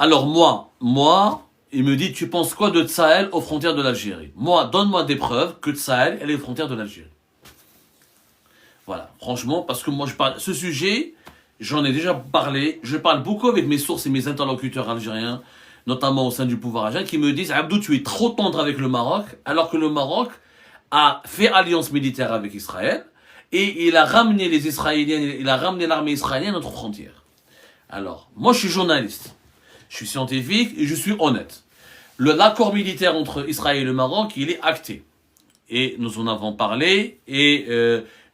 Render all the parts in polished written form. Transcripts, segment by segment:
Alors moi, il me dit, tu penses quoi de Tsahel aux frontières de l'Algérie? Moi, donne-moi des preuves que Tsahel, elle est aux frontières de l'Algérie. Voilà, franchement, parce que moi, je parle, ce sujet, j'en ai déjà parlé, je parle beaucoup avec mes sources et mes interlocuteurs algériens, notamment au sein du pouvoir algérien, qui me disent, Abdou, tu es trop tendre avec le Maroc, alors que le Maroc a fait alliance militaire avec Israël, et il a ramené les Israéliens, il a ramené l'armée israélienne à notre frontière. Alors, moi, je suis journaliste. Je suis scientifique et je suis honnête. L'accord militaire entre Israël et le Maroc, il est acté. Et nous en avons parlé et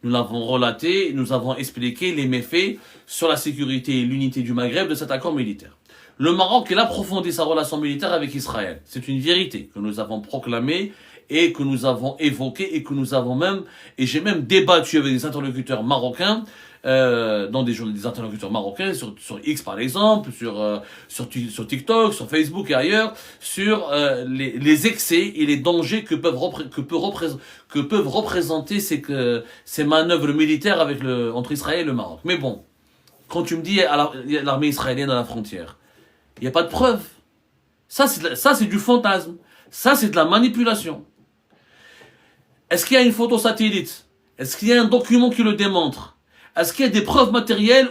nous l'avons relaté, nous avons expliqué les méfaits sur la sécurité et l'unité du Maghreb de cet accord militaire. Le Maroc, il a approfondi sa relation militaire avec Israël. C'est une vérité que nous avons proclamée et que nous avons évoquée et que nous avons même, et j'ai même débattu avec des interlocuteurs marocains, dans des interlocuteurs marocains, sur X par exemple, sur TikTok, sur Facebook et ailleurs, sur les excès et les dangers que peuvent représenter ces manœuvres militaires entre Israël et le Maroc. Mais bon, quand tu me dis il y a l'armée israélienne à la frontière, il n'y a pas de preuve. Ça, c'est du fantasme. Ça, c'est de la manipulation. Est-ce qu'il y a une photo satellite? Est-ce qu'il y a un document qui le démontre? Est-ce qu'il y a des preuves matérielles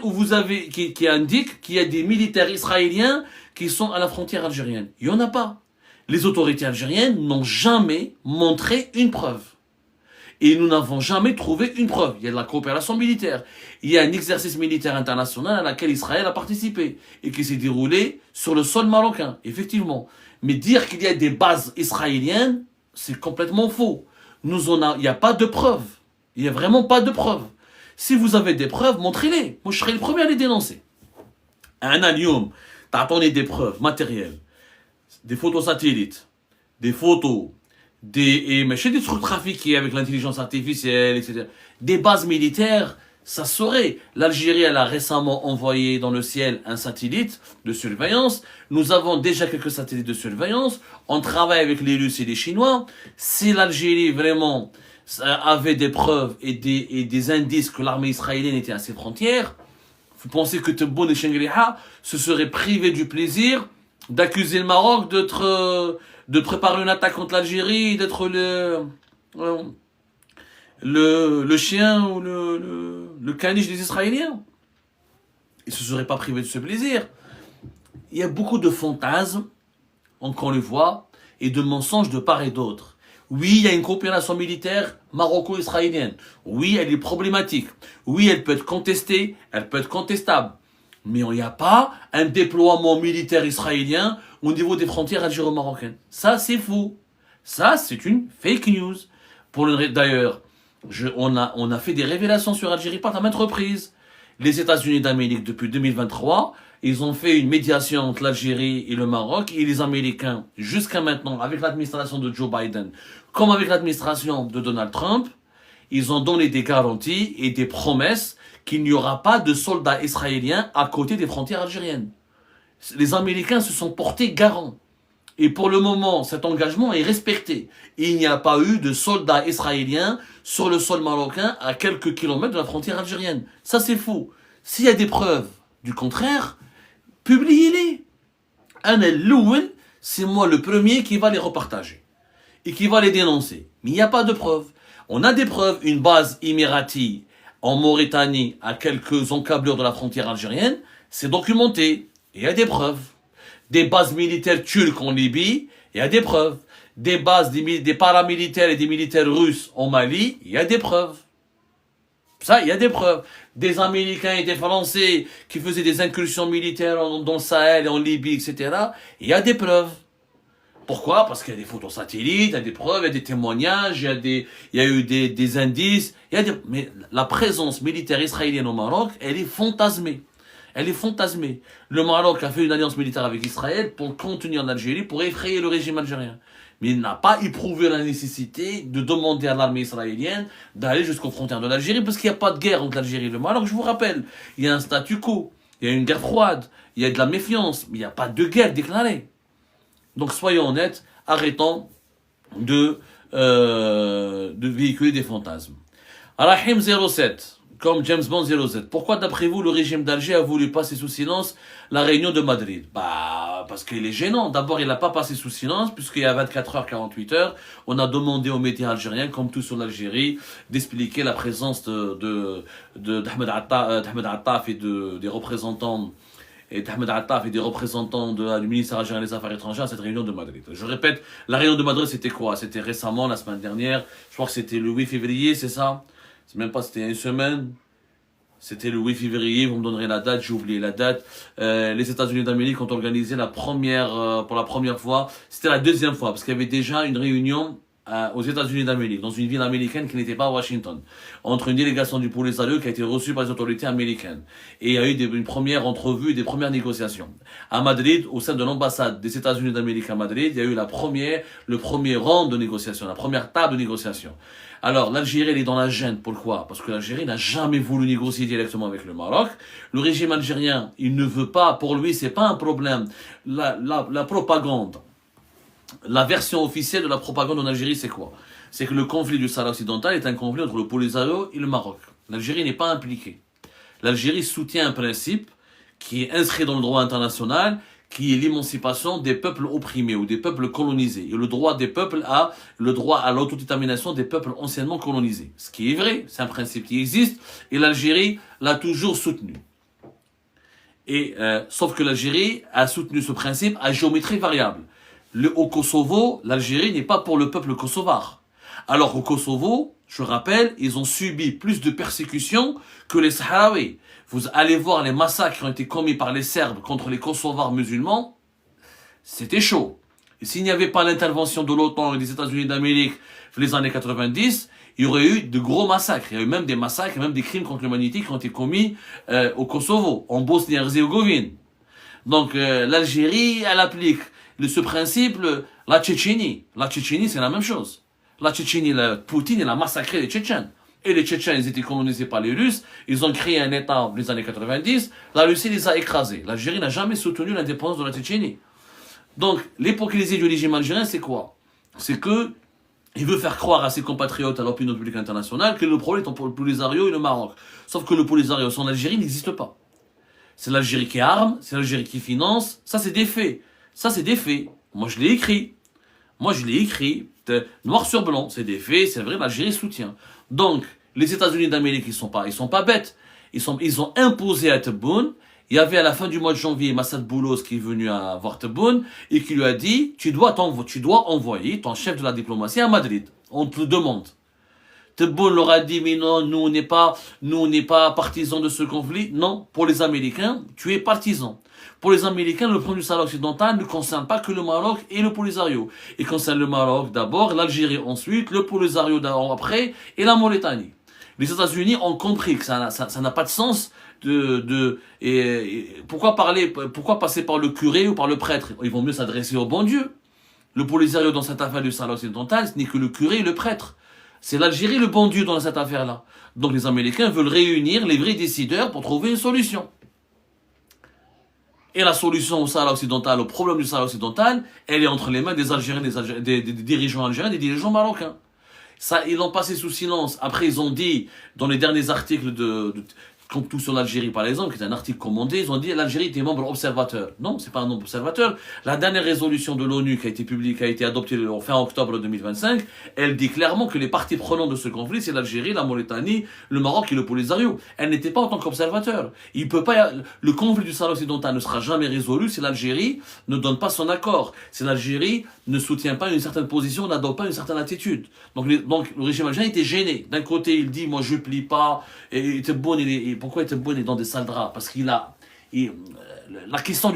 qui indiquent qu'il y a des militaires israéliens qui sont à la frontière algérienne? Il n'y en a pas. Les autorités algériennes n'ont jamais montré une preuve. Et nous n'avons jamais trouvé une preuve. Il y a de la coopération militaire. Il y a un exercice militaire international à laquelle Israël a participé et qui s'est déroulé sur le sol marocain, effectivement. Mais dire qu'il y a des bases israéliennes, c'est complètement faux. Il n'y a pas de preuves. Il n'y a vraiment pas de preuves. Si vous avez des preuves, montrez-les. Moi, je serai le premier à les dénoncer. Un allium, t'attendais des preuves matérielles, des photos satellites, des photos, des trucs trafiqués avec l'intelligence artificielle, etc. Des bases militaires, ça saurait. L'Algérie, elle a récemment envoyé dans le ciel un satellite de surveillance. Nous avons déjà quelques satellites de surveillance. On travaille avec les Russes et les Chinois. Si l'Algérie vraiment avait des preuves et des indices que l'armée israélienne était à ses frontières, vous pensez que Tebboune et Shengriha se seraient privés du plaisir d'accuser le Maroc de préparer une attaque contre l'Algérie, d'être le chien ou le caniche des Israéliens? Ils ne se seraient pas privés de ce plaisir. Il y a beaucoup de fantasmes, qu'on le voit, et de mensonges de part et d'autre. Oui, il y a une coopération militaire maroco-israélienne. Oui, elle est problématique. Oui, elle peut être contestée, elle peut être contestable. Mais il n'y a pas un déploiement militaire israélien au niveau des frontières algéro-marocaines. Ça, c'est faux. Ça, c'est une fake news. D'ailleurs, on a fait des révélations sur Algérie par maintes reprises. Les États-Unis d'Amérique, depuis 2023, ils ont fait une médiation entre l'Algérie et le Maroc, et les Américains, jusqu'à maintenant, avec l'administration de Joe Biden, comme avec l'administration de Donald Trump, ils ont donné des garanties et des promesses qu'il n'y aura pas de soldats israéliens à côté des frontières algériennes. Les Américains se sont portés garants. Et pour le moment, cet engagement est respecté. Il n'y a pas eu de soldats israéliens sur le sol marocain à quelques kilomètres de la frontière algérienne. Ça, c'est faux. S'il y a des preuves du contraire, publiez-les. C'est moi le premier qui va les repartager et qui va les dénoncer. Mais il n'y a pas de preuves. On a des preuves, une base émiratie en Mauritanie à quelques encablures de la frontière algérienne, c'est documenté. Il y a des preuves. Des bases militaires turques en Libye, il y a des preuves. Des bases des paramilitaires et des militaires russes en Mali, il y a des preuves. Ça, il y a des preuves. Des Américains et des Français qui faisaient des incursions militaires dans le Sahel et en Libye, etc. Il y a des preuves. Pourquoi? Parce qu'il y a des photos satellites, il y a des preuves, il y a des témoignages, il y a eu des indices. Mais la présence militaire israélienne au Maroc, elle est fantasmée. Elle est fantasmée. Le Maroc a fait une alliance militaire avec Israël pour contenir l'Algérie, pour effrayer le régime algérien. Mais il n'a pas éprouvé la nécessité de demander à l'armée israélienne d'aller jusqu'aux frontières de l'Algérie, parce qu'il n'y a pas de guerre entre l'Algérie et le Maroc. Je vous rappelle, il y a un statu quo, il y a une guerre froide, il y a de la méfiance, mais il n'y a pas de guerre déclarée. Donc soyons honnêtes, arrêtons de véhiculer des fantasmes. Rahim 07, comme James Bond 007. Pourquoi, d'après vous, le régime d'Alger a voulu passer sous silence la réunion de Madrid? Bah, parce qu'il est gênant. D'abord, il n'a pas passé sous silence, puisqu'il y a 24 heures, 48 heures, on a demandé aux médias algériens, comme tout sur l'Algérie, d'expliquer la présence d'Ahmed Attaf et des représentants d'Ahmed Attaf et des représentants du ministère algérien des Affaires étrangères à cette réunion de Madrid. Je répète, la réunion de Madrid, c'était quoi? C'était récemment, la semaine dernière, je crois que c'était le 8 février, c'est ça? C'est même pas, c'était il y a une semaine. C'était le 8 février, vous me donnerez la date, j'ai oublié la date. Les États-Unis d'Amérique ont organisé pour la première fois, c'était la deuxième fois, parce qu'il y avait déjà une réunion aux États-Unis d'Amérique, dans une ville américaine qui n'était pas à Washington, entre une délégation du Polisario qui a été reçue par les autorités américaines. Et il y a eu une première entrevue, des premières négociations. À Madrid, au sein de l'ambassade des États-Unis d'Amérique à Madrid, il y a eu le premier round de négociation, la première table de négociation. Alors, l'Algérie, elle est dans la gêne. Pourquoi? Parce que l'Algérie n'a jamais voulu négocier directement avec le Maroc. Le régime algérien, il ne veut pas, pour lui, c'est pas un problème. La propagande, la version officielle de la propagande en Algérie, c'est quoi? C'est que le conflit du Sahara occidental est un conflit entre le Polisario et le Maroc. L'Algérie n'est pas impliquée. L'Algérie soutient un principe qui est inscrit dans le droit international, qui est l'émancipation des peuples opprimés ou des peuples colonisés. Et le droit des peuples le droit à l'autodétermination des peuples anciennement colonisés. Ce qui est vrai, c'est un principe qui existe, et l'Algérie l'a toujours soutenu. Sauf que l'Algérie a soutenu ce principe à géométrie variable. Au Kosovo, l'Algérie n'est pas pour le peuple kosovar. Alors au Kosovo, je rappelle, ils ont subi plus de persécutions que les Sahraouis. Vous allez voir les massacres qui ont été commis par les Serbes contre les Kosovars musulmans, c'était chaud. Et s'il n'y avait pas l'intervention de l'OTAN et des États-Unis d'Amérique dans les années 90, il y aurait eu de gros massacres. Il y a eu même des massacres, même des crimes contre l'humanité qui ont été commis au Kosovo, en Bosnie-Herzégovine. Donc l'Algérie, elle applique ce principe, la Tchétchénie. La Tchétchénie, c'est la même chose. La Tchétchénie, Poutine, il a massacré les Tchétchènes. Et les Tchétchènes, ils étaient colonisés par les Russes. Ils ont créé un État dans les années 90. La Russie les a écrasés. L'Algérie n'a jamais soutenu l'indépendance de la Tchétchénie. Donc, l'hypocrisie du régime algérien, c'est quoi? C'est que il veut faire croire à ses compatriotes, à l'opinion publique internationale, que le problème est entre le Polisario et le Maroc. Sauf que le Polisario sans l'Algérie n'existe pas. C'est l'Algérie qui arme, c'est l'Algérie qui finance. Ça, c'est des faits. Ça, c'est des faits. Moi, je l'ai écrit. Noir sur blanc. C'est des faits, c'est vrai, l'Algérie soutient. Donc, les États-Unis d'Amérique, ils sont pas bêtes. Ils ont imposé à Tebboune. Il y avait à la fin du mois de janvier Massad Boulos qui est venu à voir Tebboune et qui lui a dit, tu dois envoyer ton chef de la diplomatie à Madrid. On te le demande. Tebboune leur a dit, mais non, nous on n'est pas partisans de ce conflit. Non, pour les Américains, tu es partisan. Pour les Américains, le problème du Sahara occidental ne concerne pas que le Maroc et le Polisario. Il concerne le Maroc d'abord, l'Algérie ensuite, le Polisario après et la Mauritanie. Les États-Unis ont compris que ça n'a pas de sens pourquoi passer par le curé ou par le prêtre? Ils vont mieux s'adresser au bon Dieu. Le Polisario dans cette affaire du Sahara occidental, ce n'est que le curé et le prêtre. C'est l'Algérie le bon Dieu dans cette affaire-là. Donc les Américains veulent réunir les vrais décideurs pour trouver une solution. Et la solution au Sahara occidental, au problème du Sahara occidental, elle est entre les mains des Algériens, des dirigeants algériens, des dirigeants marocains. Ça, ils l'ont passé sous silence. Après, ils ont dit, dans les derniers articles comme tout sur l'Algérie par exemple, qui est un article commandé, ils ont dit l'Algérie était membre observateur. Non, c'est pas un membre observateur. La dernière résolution de l'ONU qui a été publiée, qui a été adoptée fin octobre 2025, elle dit clairement que les parties prenantes de ce conflit, c'est l'Algérie, la Mauritanie, le Maroc et le Polisario. Elle n'était pas en tant qu'observateur. Le conflit du Sahara occidental ne sera jamais résolu si l'Algérie ne donne pas son accord. Si l'Algérie ne soutient pas une certaine position, n'adopte pas une certaine attitude. Donc le régime algérien était gêné. D'un côté, il dit, moi je plie pas, et Tebboune, pourquoi Tebboune est dans des sales draps? Parce la question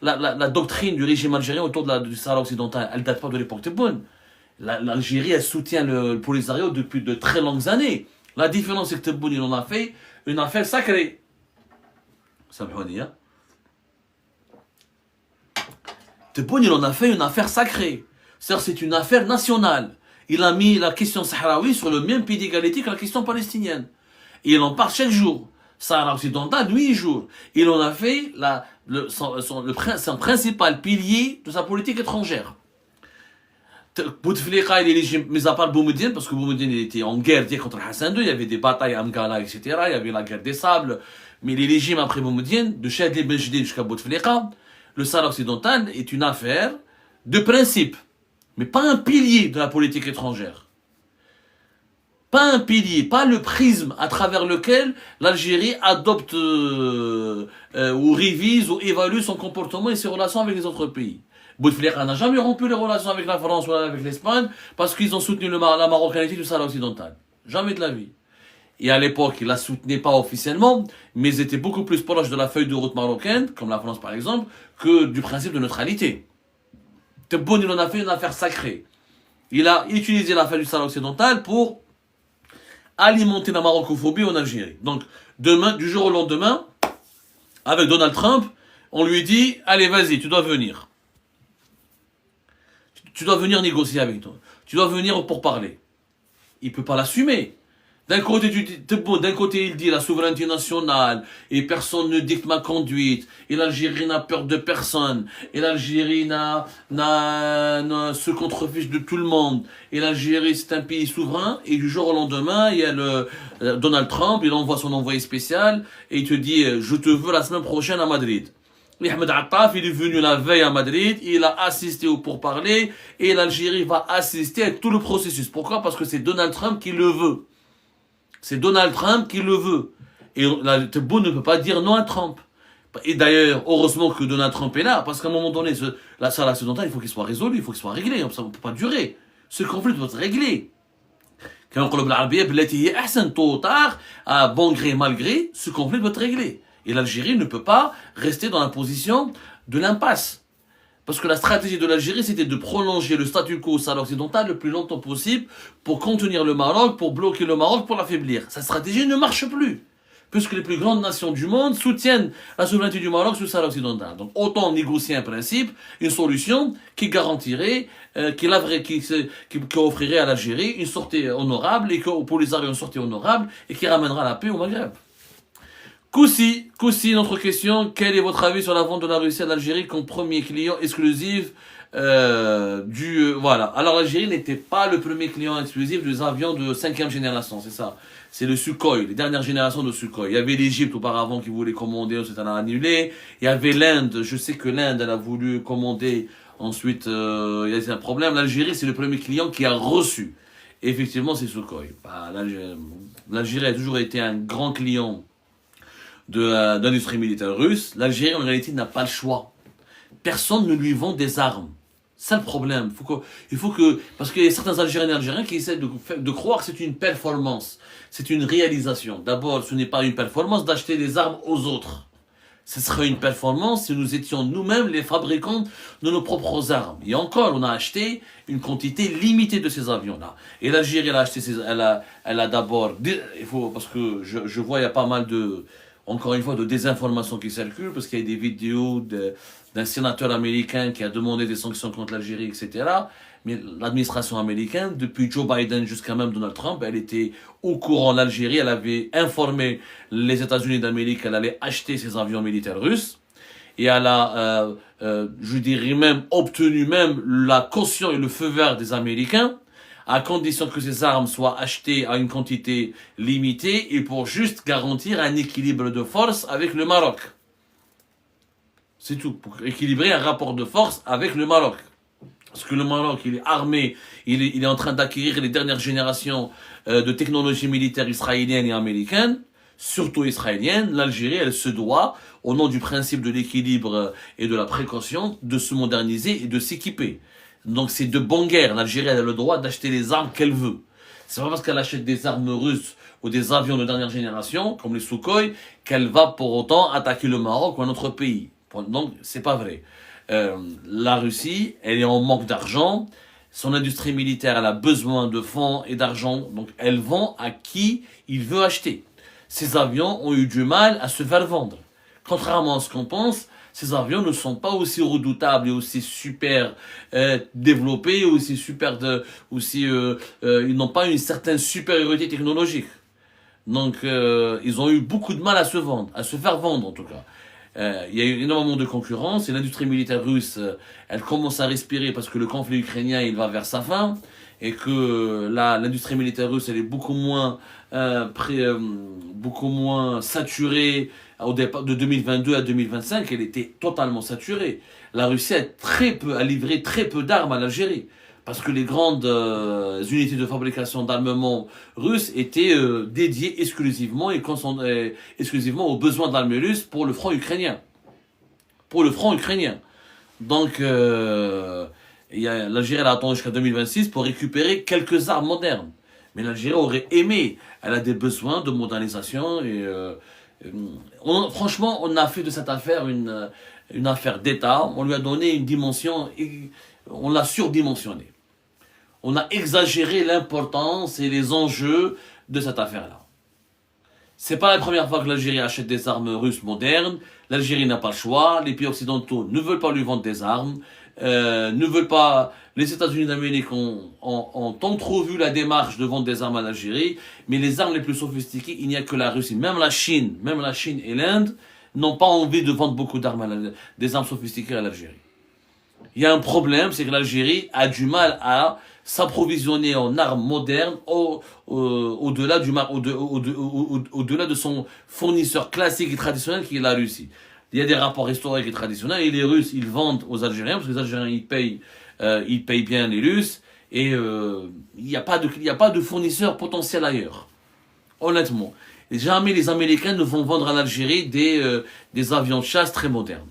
la doctrine du régime algérien autour du Sahara occidental, elle date pas de l'époque Tebboune. L'Algérie, elle soutient le Polisario depuis de très longues années. La différence, c'est que Tebboune, il en a fait une affaire sacrée. Samhouni, hein? Tebboune, il en a fait une affaire sacrée. C'est-à-dire, c'est une affaire nationale. Il a mis la question sahraoui sur le même pied d'égalité que la question palestinienne. Et il en parle chaque jour. Sahara occidental, 8 jours. Il en a fait son principal pilier de sa politique étrangère. Bouteflika, il est légitime, mais à part Boumediene, parce que Boumediene était en guerre contre Hassan II, il y avait des batailles à Amgala, etc. Il y avait la guerre des sables. Mais les régimes après Boumediene, de Chadli Benjdi jusqu'à Bouteflika, le Sahara occidental est une affaire de principe, mais pas un pilier de la politique étrangère. Pas un pilier, pas le prisme à travers lequel l'Algérie adopte ou révise ou évalue son comportement et ses relations avec les autres pays. Bouteflika n'a jamais rompu les relations avec la France ou avec l'Espagne parce qu'ils ont soutenu la marocanité du Sahara occidental. Jamais de la vie. Et à l'époque, ils la soutenaient pas officiellement, mais ils étaient beaucoup plus proches de la feuille de route marocaine, comme la France par exemple, que du principe de neutralité. Tebboune, il en a fait une affaire sacrée. Il a utilisé la feuille du Sahara occidental pour alimenter la marocophobie en Algérie. Donc, demain, du jour au lendemain, avec Donald Trump, on lui dit, allez, vas-y, tu dois venir. Tu dois venir négocier avec toi. Tu dois venir pour parler. Il peut pas l'assumer. D'un côté, il dit la souveraineté nationale, et personne ne dicte ma conduite, et l'Algérie n'a peur de personne, et l'Algérie se contrefiche de tout le monde, et l'Algérie c'est un pays souverain, et du jour au lendemain, il y a Donald Trump, il envoie son envoyé spécial, et il te dit, je te veux la semaine prochaine à Madrid. Et Ahmed Attaf, il est venu la veille à Madrid, il a assisté au pourparlers, et l'Algérie va assister à tout le processus. Pourquoi? Parce que c'est Donald Trump qui le veut. C'est Donald Trump qui le veut. Et Tebboune ne peut pas dire non à Trump. Et d'ailleurs, heureusement que Donald Trump est là, parce qu'à un moment donné, la Sahara occidentale, il faut qu'il soit résolu, il faut qu'il soit réglé. Ça ne peut pas durer. Ce conflit doit être réglé. Quand on parle tôt ou tard, à bon gré, mal gré, ce conflit doit être réglé. Et l'Algérie ne peut pas rester dans la position de l'impasse. Parce que la stratégie de l'Algérie, c'était de prolonger le statu quo au Sahara occidental le plus longtemps possible pour contenir le Maroc, pour bloquer le Maroc, pour l'affaiblir. Cette stratégie ne marche plus. Puisque les plus grandes nations du monde soutiennent la souveraineté du Maroc sur le Sahara occidental. Donc autant négocier un principe, une solution qui garantirait, qui offrirait à l'Algérie une sortie honorable, et pour les Arabes une sortie honorable, et qui ramènera la paix au Maghreb. Koussi, notre question, quel est votre avis sur la vente de la Russie à l'Algérie comme premier client exclusif voilà. Alors l'Algérie n'était pas le premier client exclusif des avions de 5e génération, c'est ça. C'est le Sukhoi, les dernières générations de Sukhoi. Il y avait l'Égypte auparavant qui voulait commander, ensuite elle a annulé. Il y avait l'Inde, je sais que l'Inde elle a voulu commander, ensuite il y a eu un problème. L'Algérie c'est le premier client qui a reçu. Et effectivement c'est Sukhoi. L'Algérie a toujours été un grand client d'industrie militaire russe. L'Algérie, en réalité, n'a pas le choix. Personne ne lui vend des armes. C'est le problème. Parce qu'il y a certains Algériens et Algériens qui essaient de croire que c'est une performance. C'est une réalisation. D'abord, ce n'est pas une performance d'acheter des armes aux autres. Ce serait une performance si nous étions nous-mêmes les fabricants de nos propres armes. Et encore, on a acheté une quantité limitée de ces avions-là. Et l'Algérie, elle a acheté elle a d'abord, parce que je vois, il y a pas mal encore une fois, de désinformation qui circulent, parce qu'il y a des vidéos d'un sénateur américain qui a demandé des sanctions contre l'Algérie, etc. Mais l'administration américaine, depuis Joe Biden jusqu'à même Donald Trump, elle était au courant. L'Algérie, elle avait informé les États-Unis d'Amérique qu'elle allait acheter ces avions militaires russes. Et elle a, je dirais même, obtenu même la caution et le feu vert des Américains, à condition que ces armes soient achetées à une quantité limitée et pour juste garantir un équilibre de force avec le Maroc. C'est tout, pour équilibrer un rapport de force avec le Maroc. Parce que le Maroc, il est armé, il est en train d'acquérir les dernières générations de technologies militaires israéliennes et américaines, surtout israéliennes. L'Algérie, elle se doit, au nom du principe de l'équilibre et de la précaution, de se moderniser et de s'équiper. Donc c'est de bonne guerre. L'Algérie a le droit d'acheter les armes qu'elle veut. C'est pas parce qu'elle achète des armes russes ou des avions de dernière génération, comme les Sukhoi, qu'elle va pour autant attaquer le Maroc ou un autre pays. Donc c'est pas vrai. La Russie, elle est en manque d'argent. Son industrie militaire, elle a besoin de fonds et d'argent. Donc elle vend à qui il veut acheter. Ces avions ont eu du mal à se faire vendre. Contrairement à ce qu'on pense, ces avions ne sont pas aussi redoutables et aussi super développés, aussi ils n'ont pas une certaine supériorité technologique. Donc ils ont eu beaucoup de mal à se vendre, à se faire vendre en tout cas. il y a eu énormément de concurrence et l'industrie militaire russe, elle commence à respirer parce que le conflit ukrainien, il va vers sa fin et que l'industrie militaire russe, elle est beaucoup moins saturée au départ de 2022 à 2025, elle était totalement saturée. La Russie a livré très peu d'armes à l'Algérie. Parce que les grandes unités de fabrication d'armement russes étaient dédiées exclusivement exclusivement aux besoins de l'armée russe pour le front ukrainien. Pour le front ukrainien. Donc, l'Algérie a attendu jusqu'à 2026 pour récupérer quelques armes modernes. Mais l'Algérie aurait aimé. Elle a des besoins de modernisation. Franchement, on a fait de cette affaire une affaire d'État. On lui a donné une dimension. On l'a surdimensionné. On a exagéré l'importance et les enjeux de cette affaire-là. C'est pas la première fois que l'Algérie achète des armes russes modernes. L'Algérie n'a pas le choix. Les pays occidentaux ne veulent pas lui vendre des armes. Ne veulent pas. Les États-Unis d'Amérique ont tant trop vu la démarche de vendre des armes à l'Algérie. Mais les armes les plus sophistiquées, il n'y a que la Russie. Même la Chine et l'Inde n'ont pas envie de vendre beaucoup d'armes, des armes sophistiquées à l'Algérie. Il y a un problème, c'est que l'Algérie a du mal à s'approvisionner en armes modernes au-delà de son fournisseur classique et traditionnel qui est la Russie. Il y a des rapports historiques et traditionnels et les Russes, ils vendent aux Algériens parce que les Algériens, ils payent bien les Russes et il n'y a pas de fournisseur potentiel ailleurs. Honnêtement. Et jamais les Américains ne vont vendre à l'Algérie des avions de chasse très modernes.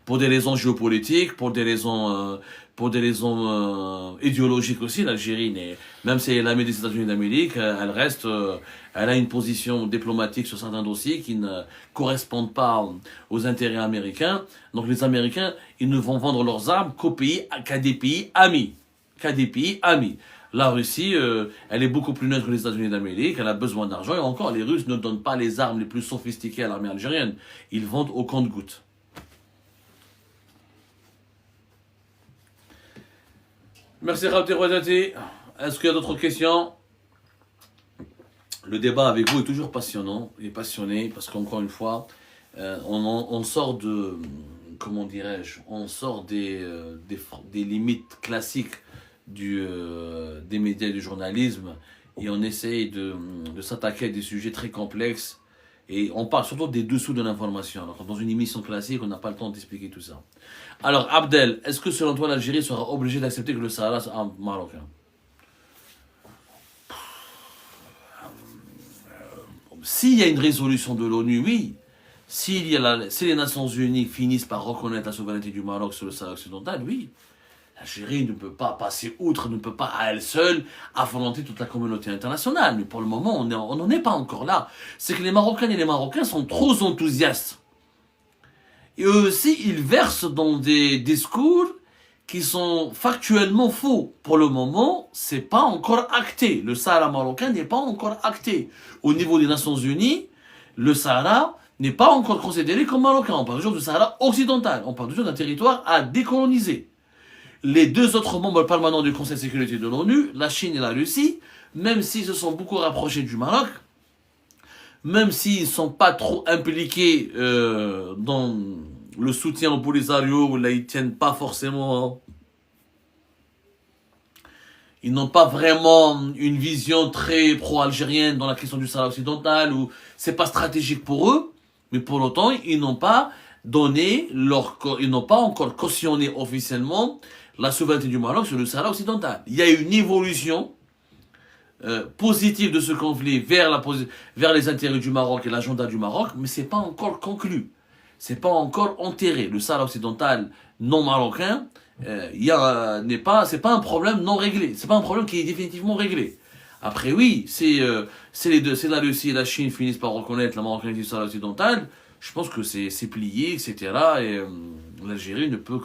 Pour des raisons géopolitiques, pour des raisons idéologiques aussi, l'Algérie, même si elle est l'amie des États-Unis d'Amérique, elle a une position diplomatique sur certains dossiers qui ne correspondent pas aux intérêts américains. Donc les Américains, ils ne vont vendre leurs armes qu'à des pays amis. La Russie, elle est beaucoup plus neutre que les États-Unis d'Amérique, elle a besoin d'argent, et encore, les Russes ne donnent pas les armes les plus sophistiquées à l'armée algérienne. Ils vendent au compte-gouttes. Merci Rapti Rwazati. Est-ce qu'il y a d'autres questions? Le débat avec vous est toujours passionnant. Il est passionné parce qu'encore une fois, on sort de, comment dirais-je, on sort des limites classiques des médias et du journalisme et on essaye de s'attaquer à des sujets très complexes et on parle surtout des dessous de l'information. Alors, dans une émission classique, on n'a pas le temps d'expliquer tout ça. Alors, Abdel, est-ce que selon toi, l'Algérie sera obligée d'accepter que le Sahara soit un Marocain? S'il y a une résolution de l'ONU, oui. Si les Nations Unies finissent par reconnaître la souveraineté du Maroc sur le Sahara occidental, oui. L'Algérie ne peut pas passer outre, ne peut pas à elle seule affronter toute la communauté internationale. Mais pour le moment, on n'en est pas encore là. C'est que les Marocaines et les Marocains sont trop enthousiastes. Et eux aussi, ils versent dans des discours qui sont factuellement faux. Pour le moment, c'est pas encore acté. Le Sahara marocain n'est pas encore acté. Au niveau des Nations Unies, le Sahara n'est pas encore considéré comme marocain. On parle toujours du Sahara occidental. On parle toujours d'un territoire à décoloniser. Les deux autres membres permanents du Conseil de sécurité de l'ONU, la Chine et la Russie, même s'ils se sont beaucoup rapprochés du Maroc, même s'ils ne sont pas trop impliqués dans le soutien au Polisario, là ils tiennent pas forcément, ils n'ont pas vraiment une vision très pro-algérienne dans la question du Sahara occidental, ou c'est pas stratégique pour eux, mais pour autant ils n'ont pas encore cautionné officiellement la souveraineté du Maroc sur le Sahara occidental. Il y a une évolution positive de ce conflit vers les intérêts du Maroc et l'agenda du Maroc, mais c'est pas encore conclu. C'est pas encore enterré. Le Sahara occidental non marocain, c'est pas un problème non réglé. C'est pas un problème qui est définitivement réglé. Après oui, c'est la Russie et la Chine finissent par reconnaître la marocanité du Sahara occidental. Je pense que c'est plié, etc. Et l'Algérie ne peut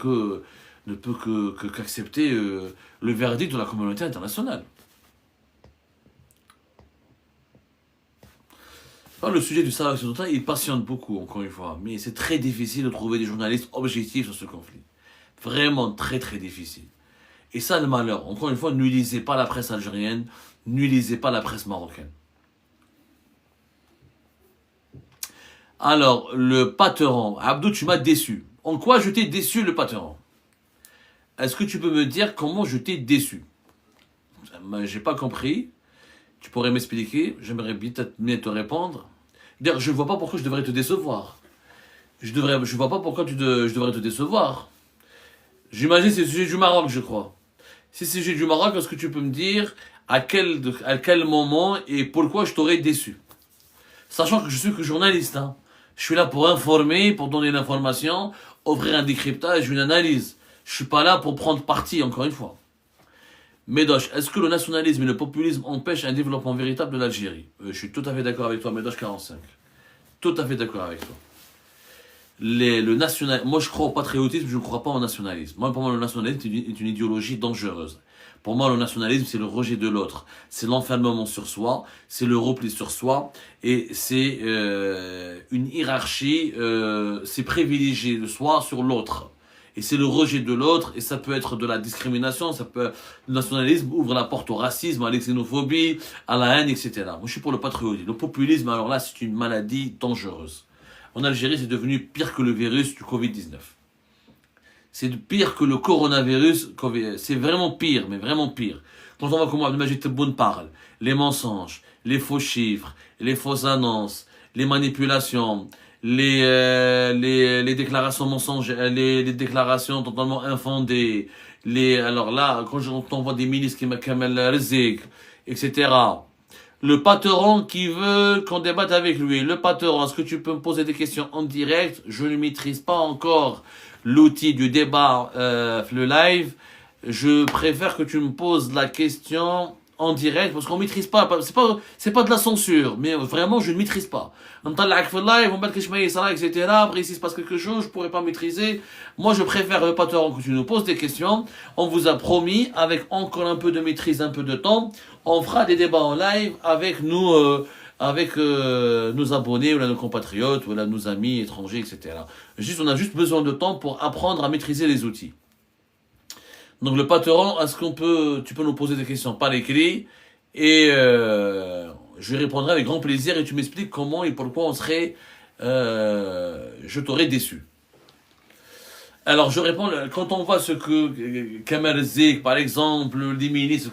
qu'accepter le verdict de la communauté internationale. Enfin, le sujet du Sahara occidental, il passionne beaucoup, encore une fois. Mais c'est très difficile de trouver des journalistes objectifs sur ce conflit. Vraiment très très difficile. Et ça, le malheur. Encore une fois, ne lisez pas la presse algérienne, ne lisez pas la presse marocaine. Alors, le patron. Abdou, tu m'as déçu. En quoi je t'ai déçu, le patron? Est-ce que tu peux me dire comment je t'ai déçu? J'ai pas compris. Tu pourrais m'expliquer. J'aimerais bien te répondre. D'ailleurs, je ne vois pas pourquoi je devrais te décevoir. Je vois pas pourquoi je devrais te décevoir. J'imagine que c'est le sujet du Maroc, je crois. Si c'est le sujet du Maroc, est-ce que tu peux me dire à quel moment et pourquoi je t'aurais déçu? Sachant que je suis que journaliste. Hein. Je suis là pour informer, pour donner l'information, offrir un décryptage, une analyse. Je suis pas là pour prendre parti, encore une fois. Médoche, est-ce que le nationalisme et le populisme empêchent un développement véritable de l'Algérie? Je suis tout à fait d'accord avec toi, Médoche 45. Tout à fait d'accord avec toi. Moi, je crois au patriotisme, je ne crois pas au nationalisme. Moi, pour moi, le nationalisme est une idéologie dangereuse. Pour moi, le nationalisme, c'est le rejet de l'autre. C'est l'enfermement sur soi, c'est le repli sur soi, et c'est une hiérarchie, c'est privilégier le soi sur l'autre. Et c'est le rejet de l'autre, et ça peut être de la discrimination, le nationalisme ouvre la porte au racisme, à l'exxénophobie, à la haine, etc. Moi, je suis pour le patriotisme. Le populisme, alors là, c'est une maladie dangereuse. En Algérie, c'est devenu pire que le virus du Covid-19. C'est pire que le coronavirus. C'est vraiment pire, mais vraiment pire. Quand on voit comment Abdelmajid Tebboune parle, les mensonges, les faux chiffres, les fausses annonces, les manipulations, les déclarations mensongères, les déclarations totalement infondées, alors là, quand on voit des ministres qui Kamel Rizek, etc., le patron qui veut qu'on débatte avec lui. Le patron, est-ce que tu peux me poser des questions en direct? Je ne maîtrise pas encore l'outil du débat, le live. Je préfère que tu me poses la question en direct parce qu'on ne maîtrise pas. C'est pas de la censure, mais vraiment, je ne maîtrise pas. On parle le live, on met etc. Après, s'il se passe quelque chose, je ne pourrais pas maîtriser. Moi, je préfère le patron que tu nous poses des questions. On vous a promis, avec encore un peu de maîtrise, un peu de temps, on fera des débats en live avec nous, nos abonnés, ou là, nos compatriotes, ou là, nos amis étrangers, etc. On a juste besoin de temps pour apprendre à maîtriser les outils. Donc le patron, tu peux nous poser des questions par écrit et je répondrai avec grand plaisir et tu m'expliques comment et pourquoi je t'aurais déçu. Alors je réponds, quand on voit ce que Kamel Zik, par exemple, les ministres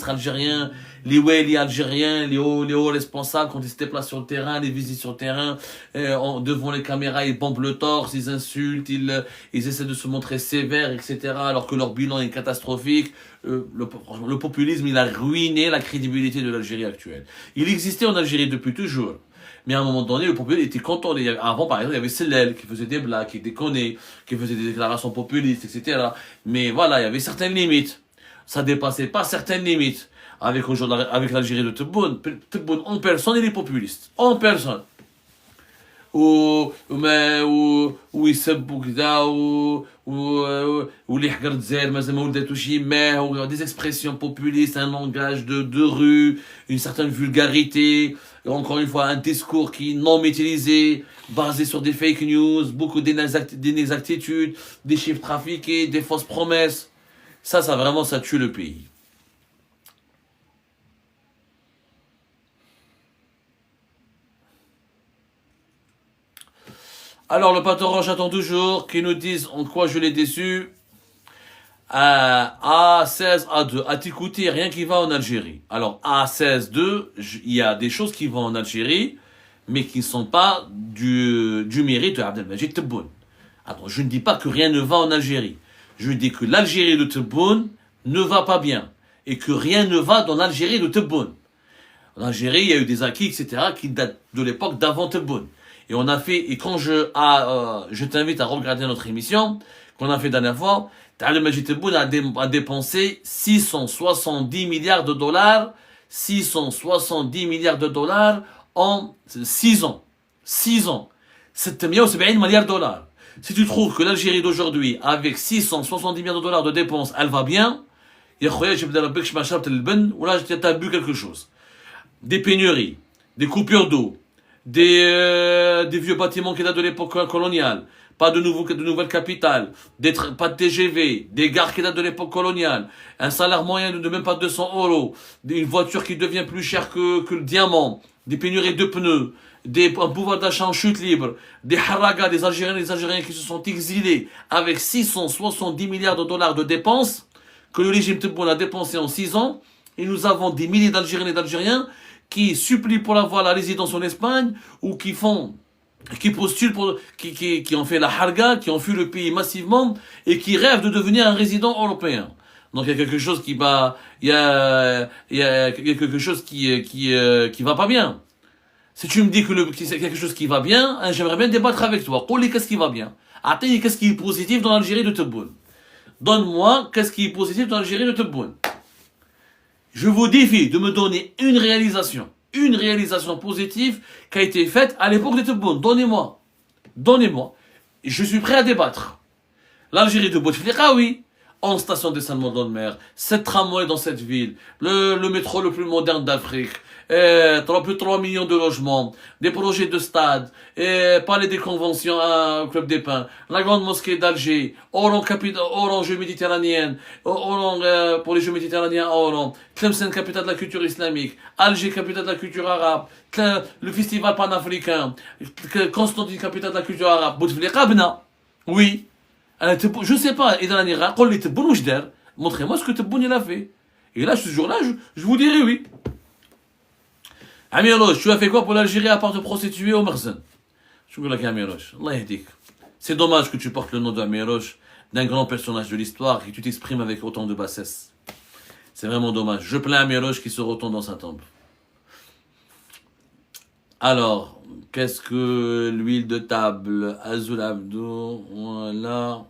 algériens, les wali algériens, les hauts responsables, quand ils se déplacent sur le terrain, les visites sur le terrain, devant les caméras, ils bombent le torse, ils insultent, ils essaient de se montrer sévères, etc., alors que leur bilan est catastrophique. Le populisme, il a ruiné la crédibilité de l'Algérie actuelle. Il existait en Algérie depuis toujours. Mais à un moment donné, le populisme était content. Avant, par exemple, il y avait Sellel qui faisait des blagues, qui déconnait, qui faisait des déclarations populistes, etc. Mais voilà, il y avait certaines limites. Ça dépassait pas certaines limites. Avec l'Algérie de Tebboune, en personne, il est populiste. En personne. ويسب وكذا واللي يحقر الجزائر مازال ما ولداتوش يماه des expressions populistes, un langage de rue, une certaine vulgarité, encore une fois un discours qui est non maîtrisé, basé sur des fake news, beaucoup d'inexactitudes, des chiffres trafiqués, des fausses promesses. Ça vraiment, ça tue le pays. Alors, le patron, j'attends toujours qu'ils nous disent en quoi je l'ai déçu. A16, A2. À t'écouter, rien qui va en Algérie. Alors, A16, 2, il y a des choses qui vont en Algérie, mais qui ne sont pas du mérite de Abdelmajid Tebboune. Alors, je ne dis pas que rien ne va en Algérie. Je dis que l'Algérie de Tebboune ne va pas bien. Et que rien ne va dans l'Algérie de Tebboune. En Algérie, il y a eu des acquis, etc., qui datent de l'époque d'avant Tebboune. Et quand je t'invite à regarder notre émission, qu'on a fait la dernière fois, Abdelmajid Tebboune a dépensé 670 milliards de dollars, 670 milliards de dollars en 6 ans. 6 ans. 770 milliards de dollars. Si tu trouves que l'Algérie d'aujourd'hui, avec 670 milliards de dollars de dépenses, elle va bien, ou là, t'as bu quelque chose. Des pénuries, des coupures d'eau, des vieux bâtiments qui datent de l'époque coloniale, pas de nouvelles capitales, pas de TGV, des gares qui datent de l'époque coloniale, un salaire moyen de même pas 200 €, une voiture qui devient plus chère que le diamant, des pénuries de pneus, un pouvoir d'achat en chute libre, des haragas, des Algériens qui se sont exilés avec 670 milliards de dollars de dépenses que le régime Tebboune a dépensé en 6 ans, et nous avons des milliers d'Algériens et d'Algériens qui supplient pour avoir la résidence en Espagne ou qui postulent qui ont fait la harga, qui ont fui le pays massivement et qui rêvent de devenir un résident européen. Donc il y a quelque chose qui va, il y a quelque chose qui va pas bien. Si tu me dis que c'est quelque chose qui va bien, hein, j'aimerais bien débattre avec toi. Qoli, qu'est-ce qui va bien? Attends, qu'est-ce qui est positif dans l'Algérie de Tebboune? Donne-moi qu'est-ce qui est positif dans l'Algérie de Tebboune. Je vous défie de me donner une réalisation positive qui a été faite à l'époque de Tebboune. Donnez-moi. Je suis prêt à débattre. L'Algérie de Bouteflika, oui. 11 stations de dessalement dans le mer, 7 tramways dans cette ville, le métro le plus moderne d'Afrique, plus de 3 millions de logements, des projets de stade, palais des conventions au Club des Pins, la grande mosquée d'Alger, Oran Jeux méditerranéennes, Oran pour les Jeux méditerranéens à Oran, Tlemcen, capitale de la culture islamique, Alger, capitale de la culture arabe, le festival panafricain, Constantine, capitale de la culture arabe, Bouteflika, oui. Je sais pas, montrez-moi ce que Tebboune il a fait. Et là, ce jour-là, je vous dirai oui. Amiroche, tu as fait quoi pour l'Algérie à part te prostituer au Marzen? Je vous dis Amiroche, Allah yahdik. C'est dommage que tu portes le nom d'Amiroche, d'un grand personnage de l'histoire, et que tu t'exprimes avec autant de bassesse. C'est vraiment dommage. Je plains Amiroche qui se retourne dans sa tombe. Alors, qu'est-ce que l'huile de table? Azul Abdou, voilà.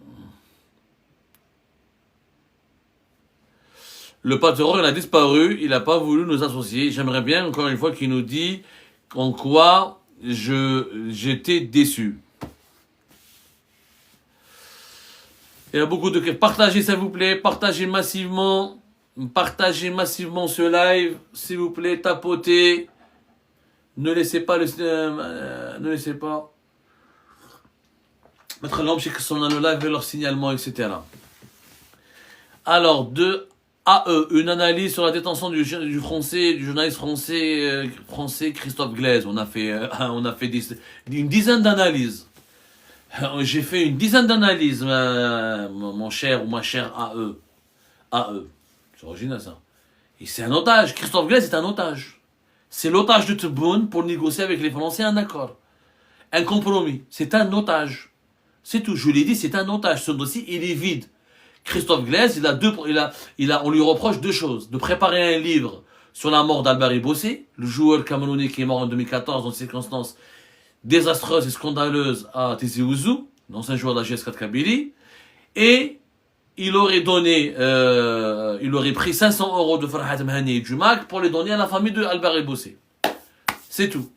Le patron, il a disparu, il n'a pas voulu nous associer. J'aimerais bien, encore une fois, qu'il nous dise en quoi j'étais déçu. Il y a beaucoup de... Partagez, s'il vous plaît, partagez massivement ce live, s'il vous plaît, tapotez. Ne laissez pas ne laissez pas mettre l'homme chez son le live et leur signalement, etc. Alors, de AE, une analyse sur la détention du journaliste français Christophe Glaise. On a fait une dizaine d'analyses. J'ai fait une dizaine d'analyses, mon cher ou ma chère AE. AE. C'est original ça. Et c'est un otage. Christophe Glaise est un otage. C'est l'otage de Tebboune pour négocier avec les Français un accord. Un compromis. C'est un otage. C'est tout. Je l'ai dit, c'est un otage. Ce dossier, il est vide. Christophe Glaise, on lui reproche deux choses. De préparer un livre sur la mort d'Albert Bossé, le joueur camerounais qui est mort en 2014 dans des circonstances désastreuses et scandaleuses à Tizi Ouzou, l'ancien joueur de la GS4 Kabylie. Et il aurait pris 500 € de Farhat Mahani et du MAC pour les donner à la famille de Albert Bossé. C'est tout.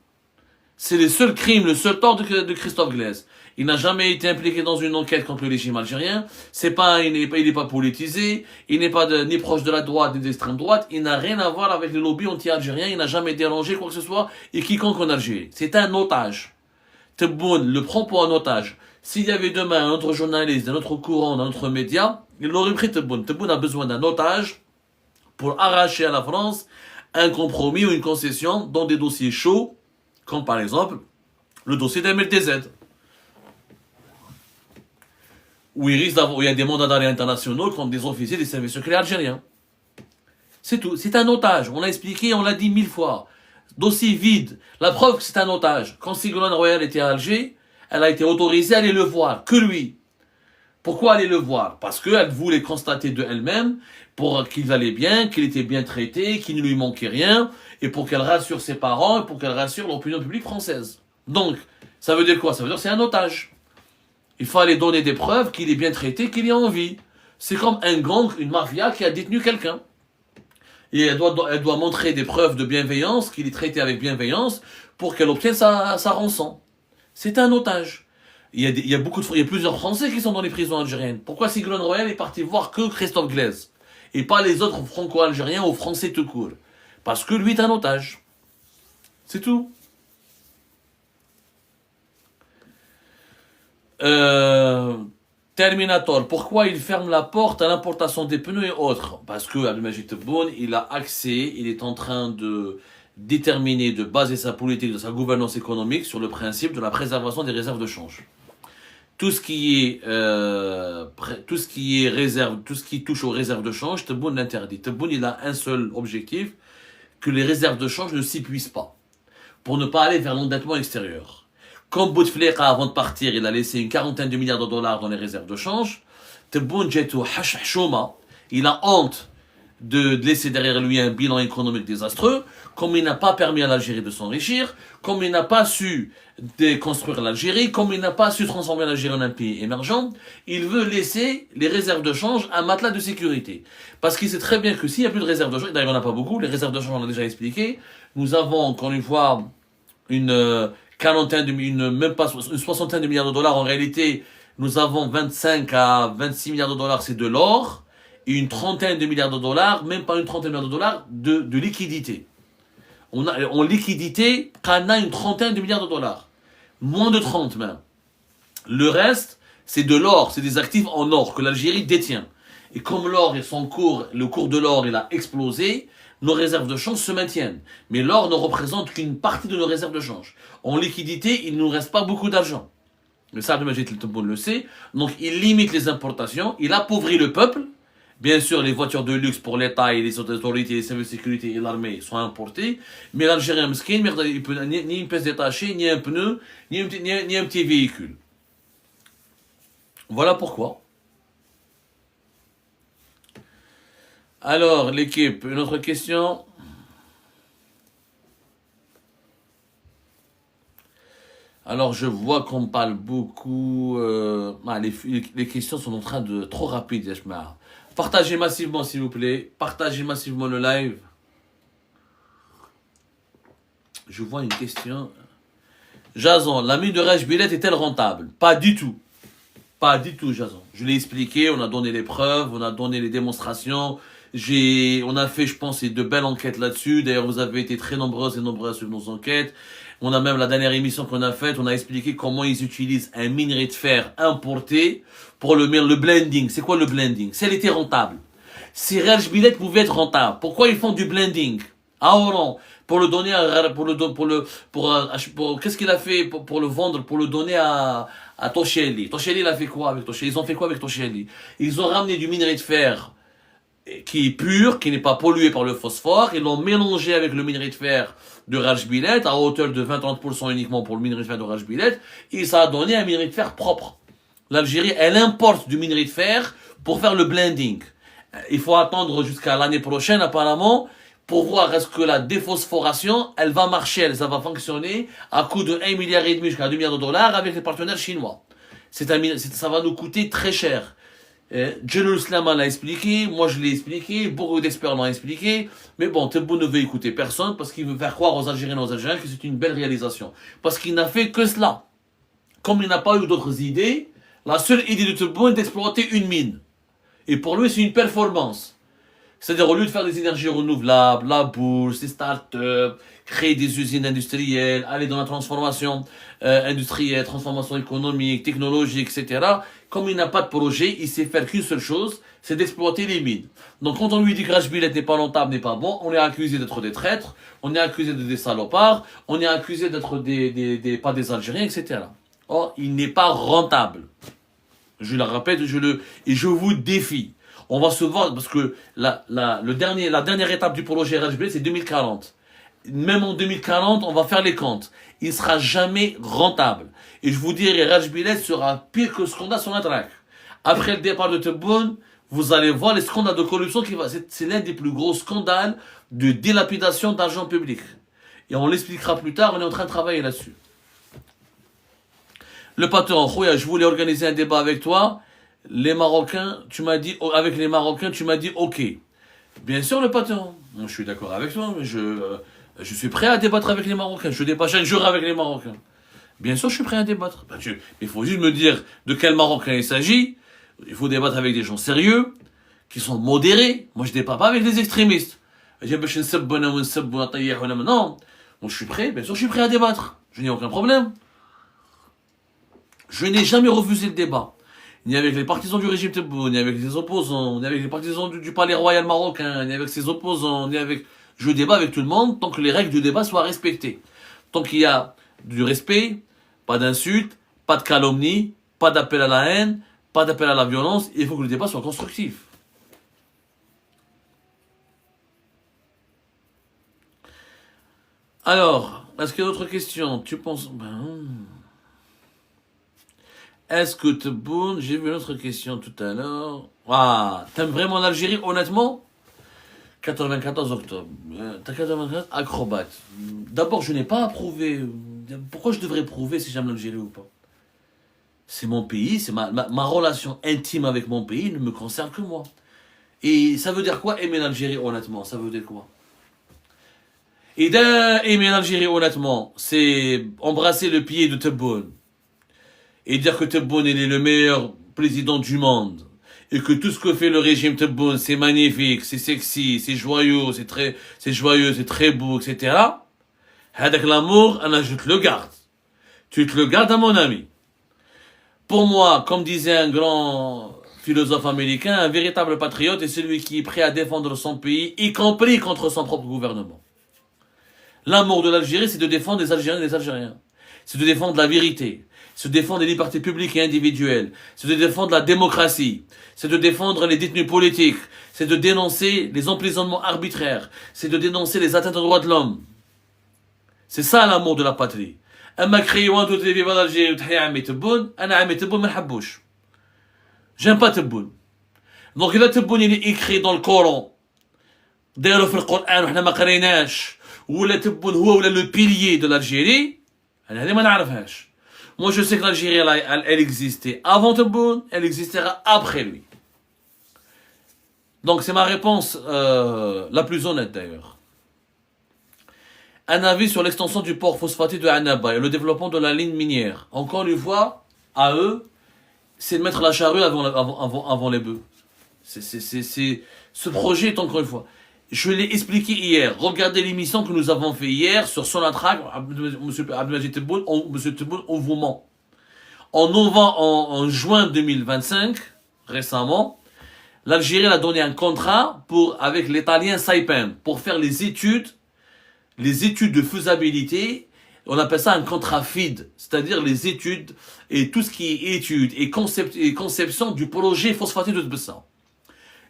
C'est le seul crime, le seul tort de Christophe Glaise. Il n'a jamais été impliqué dans une enquête contre le régime algérien. Il n'est pas politisé. Il n'est pas ni proche de la droite ni de l'extrême droite. Il n'a rien à voir avec les lobbies anti-algériens. Il n'a jamais dérangé quoi que ce soit et quiconque en Algérie. C'est un otage. Tebboune le prend pour un otage. S'il y avait demain un autre journaliste, d'un autre courant, d'un autre média, il l'aurait pris Tebboune. Tebboune a besoin d'un otage pour arracher à la France un compromis ou une concession dans des dossiers chauds, comme par exemple le dossier d'MLTZ. Où il y a des mandats d'arrêt internationaux contre des officiers des services secrets algériens. C'est tout. C'est un otage. On l'a expliqué, on l'a dit 1000 fois. Dossier vide. La preuve que c'est un otage. Quand Ségolène Royal était à Alger, elle a été autorisée à aller le voir. Que lui. Pourquoi aller le voir? Parce qu'elle voulait constater de elle-même pour qu'il allait bien, qu'il était bien traité, qu'il ne lui manquait rien, et pour qu'elle rassure ses parents, et pour qu'elle rassure l'opinion publique française. Donc, ça veut dire quoi? Ça veut dire que c'est un otage. Il fallait donner des preuves qu'il est bien traité, qu'il est en vie. C'est comme un gang, une mafia qui a détenu quelqu'un. Et elle doit montrer des preuves de bienveillance, qu'il est traité avec bienveillance, pour qu'elle obtienne sa rançon. C'est un otage. Il y a plusieurs Français qui sont dans les prisons algériennes. Pourquoi Ségolène Royal est partie voir que Christophe Glaise et pas les autres franco-algériens ou français tout court? Parce que lui est un otage. C'est tout. Terminator, pourquoi il ferme la porte à l'importation des pneus et autres? Parce que Abdelmajid Tebboune, il a accès, il est en train déterminé de baser sa politique, de sa gouvernance économique sur le principe de la préservation des réserves de change. Tout ce qui est réserve, tout ce qui touche aux réserves de change, Tebboune l'interdit. Tebboune, il a un seul objectif, que les réserves de change ne s'épuisent pas, pour ne pas aller vers l'endettement extérieur. Comme Bouteflika, avant de partir, il a laissé une quarantaine de milliards de dollars dans les réserves de change, Tebboune Jetou Hashhouma, il a honte de laisser derrière lui un bilan économique désastreux, comme il n'a pas permis à l'Algérie de s'enrichir, comme il n'a pas su déconstruire l'Algérie, comme il n'a pas su transformer l'Algérie en un pays émergent, il veut laisser les réserves de change un matelas de sécurité. Parce qu'il sait très bien que s'il n'y a plus de réserves de change, d'ailleurs il n'y en a pas beaucoup, les réserves de change on l'a déjà expliqué, nous avons encore une fois une même pas une soixantaine de milliards de dollars. En réalité, nous avons 25 à 26 milliards de dollars, c'est de l'or, et une trentaine de milliards de dollars, même pas une trentaine de milliards de dollars, de liquidité. En liquidité, on a une trentaine de milliards de dollars. Moins de 30 même. Le reste, c'est de l'or, c'est des actifs en or que l'Algérie détient. Et comme l'or et le cours de l'or, il a explosé, nos réserves de change se maintiennent. Mais l'or ne représente qu'une partie de nos réserves de change. En liquidité, il ne nous reste pas beaucoup d'argent. Le Saad Majid El-Tebboune le sait. Donc il limite les importations, il appauvrit le peuple. Bien sûr, les voitures de luxe pour l'État et les autorités, les services de sécurité et l'armée sont importées. Mais l'Algérien mesquin, il peut ni une pièce détachée, ni un pneu, ni un petit véhicule. Voilà pourquoi. Alors, l'équipe, une autre question. Alors, je vois qu'on parle beaucoup. Les questions sont en train de trop rapides, Yashma. Partagez massivement, s'il vous plaît. Partagez massivement le live. Je vois une question. Jason, la mine de Rajbilet est-elle rentable? Pas du tout. Pas du tout, Jason. Je l'ai expliqué, on a donné les preuves, on a donné les démonstrations. On a fait, je pense, de belles enquêtes là-dessus. D'ailleurs, vous avez été très nombreuses et nombreux sur nos enquêtes. On a même la dernière émission qu'on a faite, on a expliqué comment ils utilisent un minerai de fer importé pour le blending. C'est quoi le blending? Si elle était rentable. Si Rajbilet pouvait être rentable, pourquoi ils font du blending à Oran pour le donner qu'est-ce qu'il a fait pour le vendre, pour le donner à Toshelli. Toshelli, il a fait quoi avec Toshelli? Ils ont fait quoi avec Toshelli? Ils ont ramené du minerai de fer qui est pur, qui n'est pas pollué par le phosphore, ils l'ont mélangé avec le minerai de fer de Rajbilet à hauteur de 20-30% uniquement pour le minerai de fer de Rajbilet, et ça a donné un minerai de fer propre. L'Algérie, elle importe du minerai de fer pour faire le blending. Il faut attendre jusqu'à l'année prochaine apparemment pour voir est-ce que la déphosphoration, elle va marcher, ça va fonctionner à coût de 1,5 milliard jusqu'à 2 milliards de dollars avec les partenaires chinois. Ça va nous coûter très cher. Jalil Slama l'a expliqué, moi je l'ai expliqué, beaucoup d'experts l'ont expliqué, mais bon, Tebboune ne veut écouter personne parce qu'il veut faire croire aux Algériens et aux Algériens que c'est une belle réalisation. Parce qu'il n'a fait que cela. Comme il n'a pas eu d'autres idées, la seule idée de Tebboune est d'exploiter une mine. Et pour lui, c'est une performance. C'est-à-dire, au lieu de faire des énergies renouvelables, la bourse, les start-up, créer des usines industrielles, aller dans la transformation industrielle, transformation économique, technologique, etc. Comme il n'a pas de projet, il sait faire qu'une seule chose, c'est d'exploiter les mines. Donc quand on lui dit que Rajbilet n'est pas rentable, n'est pas bon, on est accusé d'être des traîtres, on est accusé d'être des salopards, on est accusé d'être pas des Algériens, etc. Or, il n'est pas rentable. Je le répète, et je vous défie. On va se voir, parce que la dernière étape du projet Rajbilet, c'est 2040. Même en 2040, on va faire les comptes. Il ne sera jamais rentable. Et je vous dirai, Rajbilet sera pire que le scandale sur la traque. Après le départ de Tebboune, vous allez voir les scandales de corruption c'est l'un des plus gros scandales de dilapidation d'argent public. Et on l'expliquera plus tard, on est en train de travailler là-dessus. Le patron, Khouya, je voulais organiser un débat avec toi. Les Marocains, avec les Marocains, tu m'as dit OK. Bien sûr, le patron. Je suis d'accord avec toi, mais je suis prêt à débattre avec les Marocains. Je débat chaque jour avec les Marocains. Bien sûr, je suis prêt à débattre. Mais il faut juste me dire de quel Marocain il s'agit. Il faut débattre avec des gens sérieux, qui sont modérés. Moi, je ne débat pas avec des extrémistes. Non. Donc, je suis prêt, bien sûr, je suis prêt à débattre. Je n'ai aucun problème. Je n'ai jamais refusé le débat. Ni avec les partisans du régime Tebboune, ni avec les opposants, ni avec les partisans du palais royal marocain, ni avec ses opposants, ni avec... Je débat avec tout le monde tant que les règles du débat soient respectées. Tant qu'il y a du respect, pas d'insultes, pas de calomnie, pas d'appel à la haine, pas d'appel à la violence, il faut que le débat soit constructif. Alors, est-ce qu'il y a d'autres questions? Tu penses... Est-ce que Tebboune... J'ai vu une autre question tout à l'heure. Ah, t'aimes vraiment l'Algérie, honnêtement? 94 octobre. T'as 94 acrobate. D'abord, je n'ai pas approuvé. Pourquoi je devrais prouver si j'aime l'Algérie ou pas? C'est mon pays, c'est ma relation intime avec mon pays ne me concerne que moi. Et ça veut dire quoi aimer l'Algérie honnêtement? Ça veut dire quoi? Et d'aimer l'Algérie honnêtement, c'est embrasser le pied de Tebboune. Et dire que Tebboune est le meilleur président du monde. Et que tout ce que fait le régime Tebboune, c'est magnifique, c'est sexy, c'est joyeux, c'est très beau, etc. Avec l'amour, je te le garde. Tu te le gardes à mon ami. Pour moi, comme disait un grand philosophe américain, un véritable patriote est celui qui est prêt à défendre son pays, y compris contre son propre gouvernement. L'amour de l'Algérie, c'est de défendre les Algériens et les Algériens. C'est de défendre la vérité. C'est de défendre les libertés publiques et individuelles. C'est de défendre la démocratie. C'est de défendre les détenus politiques. C'est de dénoncer les emprisonnements arbitraires. C'est de dénoncer les atteintes aux droits de l'homme. C'est ça l'amour de la patrie. أما كري وان تو تري فيفا الجيري وتحيا عمي تبون أنا عمي تبون ما نحبوش. J'aime pas تبون. Donc إذا تبون il est écrit dans le Coran دايرو في القرآن وحنا ما قريناش ولا تبون هو ولا le pilier de l'Algérie أنا هذه ما نعرفهاش. Moi je sais que l'Algérie elle existait avant Tebboune, elle existera après lui. Donc c'est ma réponse la plus honnête d'ailleurs. Un avis sur l'extension du port phosphaté de Annaba et le développement de la ligne minière. Encore une fois, à eux, c'est de mettre la charrue avant les bœufs. Ce projet est encore une fois. Je l'ai expliqué hier. Regardez l'émission que nous avons fait hier sur Sonatrach. M. Abdelmajid Tebboune, on vous ment. En juin 2025, récemment, l'Algérie a donné un contrat avec l'Italien Saipem pour faire les études de faisabilité. On appelle ça un contrat FID, c'est-à-dire les études et tout ce qui est études et conception du projet phosphaté de Tbessa.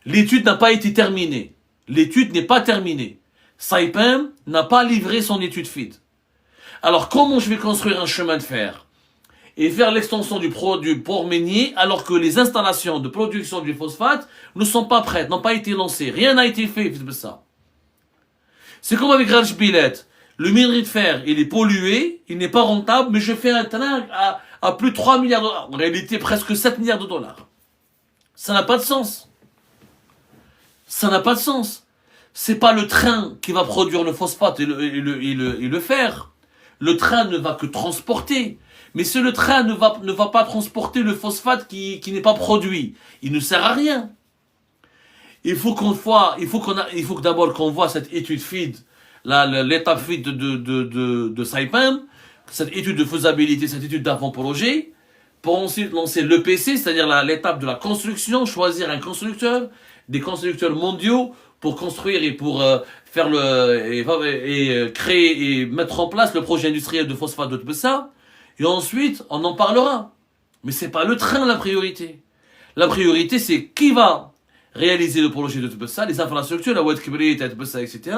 L'étude n'a pas été terminée. L'étude n'est pas terminée. Saipem n'a pas livré son étude FID. Alors comment je vais construire un chemin de fer et faire l'extension du port minier alors que les installations de production du phosphate ne sont pas prêtes, n'ont pas été lancées. Rien n'a été fait de ça. C'est comme avec Rajbilet. Le minerai de fer, il est pollué, il n'est pas rentable, mais je fais un train à plus de 3 milliards de dollars. En réalité, presque 7 milliards de dollars. Ça n'a pas de sens. Ça n'a pas de sens. C'est pas le train qui va produire le phosphate et le fer. Le train ne va que transporter. Mais si le train ne va pas transporter le phosphate qui n'est pas produit, il ne sert à rien. Il faut que d'abord qu'on voit cette étude FID, l'étape FID de Saipem, cette étude de faisabilité, cette étude d'avant-projet, pour ensuite lancer l'EPC, c'est-à-dire l'étape de la construction, choisir un constructeur, des constructeurs mondiaux pour construire et pour créer et mettre en place le projet industriel de phosphate de Tbessa. Et ensuite, on en parlera. Mais c'est pas le train la priorité. La priorité, c'est qui va réaliser le projet de Tbessa, les infrastructures, la Oued Kibrit, Tbessa, etc.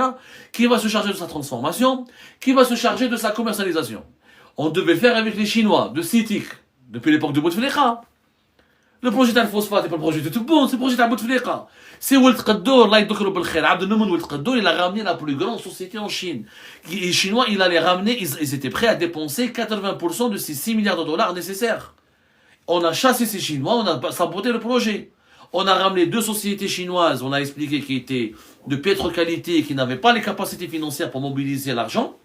Qui va se charger de sa transformation, qui va se charger de sa commercialisation. On devait le faire avec les Chinois, de CITIC, depuis l'époque de Bouteflika. Le projet de phosphate n'est pas le projet de Tebboune, c'est le projet de Bouteflika. C'est Oued Qaddour, là, il a ramené la plus grande société en Chine. Les Chinois, il allait ramener, ils étaient prêts à dépenser 80% de ces 6 milliards de dollars nécessaires. On a chassé ces Chinois, on a saboté le projet. On a ramené 2 sociétés chinoises, on a expliqué qui étaient de piètre qualité et qui n'avaient pas les capacités financières pour mobiliser l'argent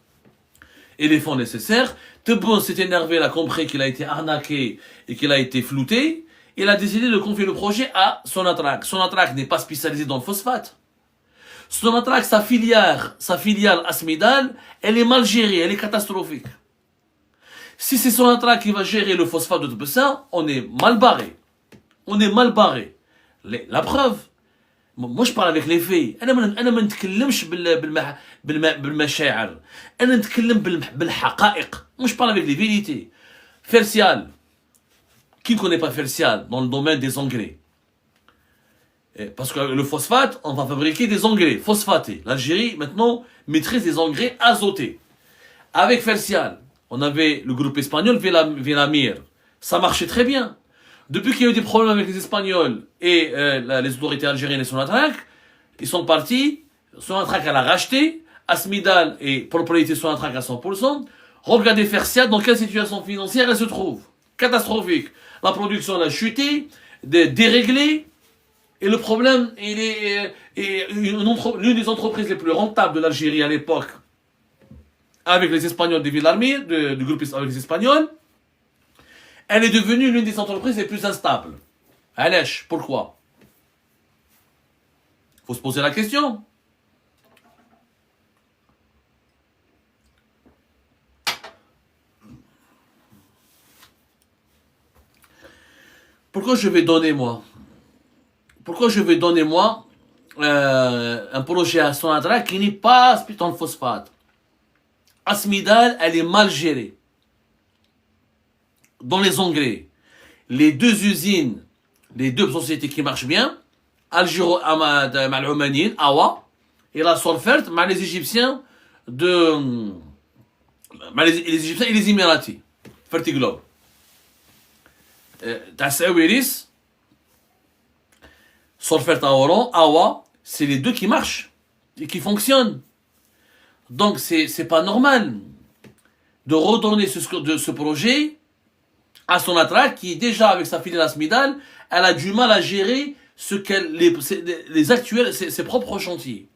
et les fonds nécessaires. Tebboune s'est énervé, il a compris qu'il a été arnaqué et qu'il a été flouté. Il a décidé de confier le projet à Sonatrach. Sonatrach n'est pas spécialisé dans le phosphate. Sonatrach, sa filiale Asmidal, elle est mal gérée, elle est catastrophique. Si c'est Sonatrach qui va gérer le phosphate de Tbessa, on est mal barré. On est mal barré. La preuve, Moi, je parle avec les faits. أنا ما نتكلمش بالمشاعر. أنا نتكلم بالحقائق. Moi, je parle avec les vérités. Fertial. Qui ne connaît pas Fertial dans le domaine des engrais? Parce que le phosphate, on va fabriquer des engrais phosphatés. L'Algérie, maintenant, maîtrise des engrais azotés. Avec Fertial, on avait le groupe espagnol Velamir. Ça marchait très bien. Depuis qu'il y a eu des problèmes avec les Espagnols et les autorités algériennes et Sonatrach, ils sont partis. Sonatrach, elle a racheté. Asmidal est propriété Sonatrach à 100%. Regardez Fertial, dans quelle situation financière elle se trouve. Catastrophique. La production a chuté, déréglée. Et le problème, il est l'une des entreprises les plus rentables de l'Algérie à l'époque, avec les Espagnols de Villarmir, du groupe avec les Espagnols, elle est devenue l'une des entreprises les plus instables. Alèche, pourquoi? Il faut se poser la question. Pourquoi je vais donner moi un projet à Sonatrach qui n'est pas dans le phosphate? Asmidal, elle est mal gérée. Dans les engrais, les deux usines, les deux sociétés qui marchent bien, Algéro Malhoumanine, Awa, et la Solfert, les Égyptiens les Égyptiens et les Émiratis, Fertiglobe. Tassawiris, Solfert à Oran, Awa, c'est les deux qui marchent et qui fonctionnent. Donc c'est pas normal de redonner ce projet à Sonatrach qui déjà avec sa filiale Asmidal, elle a du mal à gérer ses propres chantiers.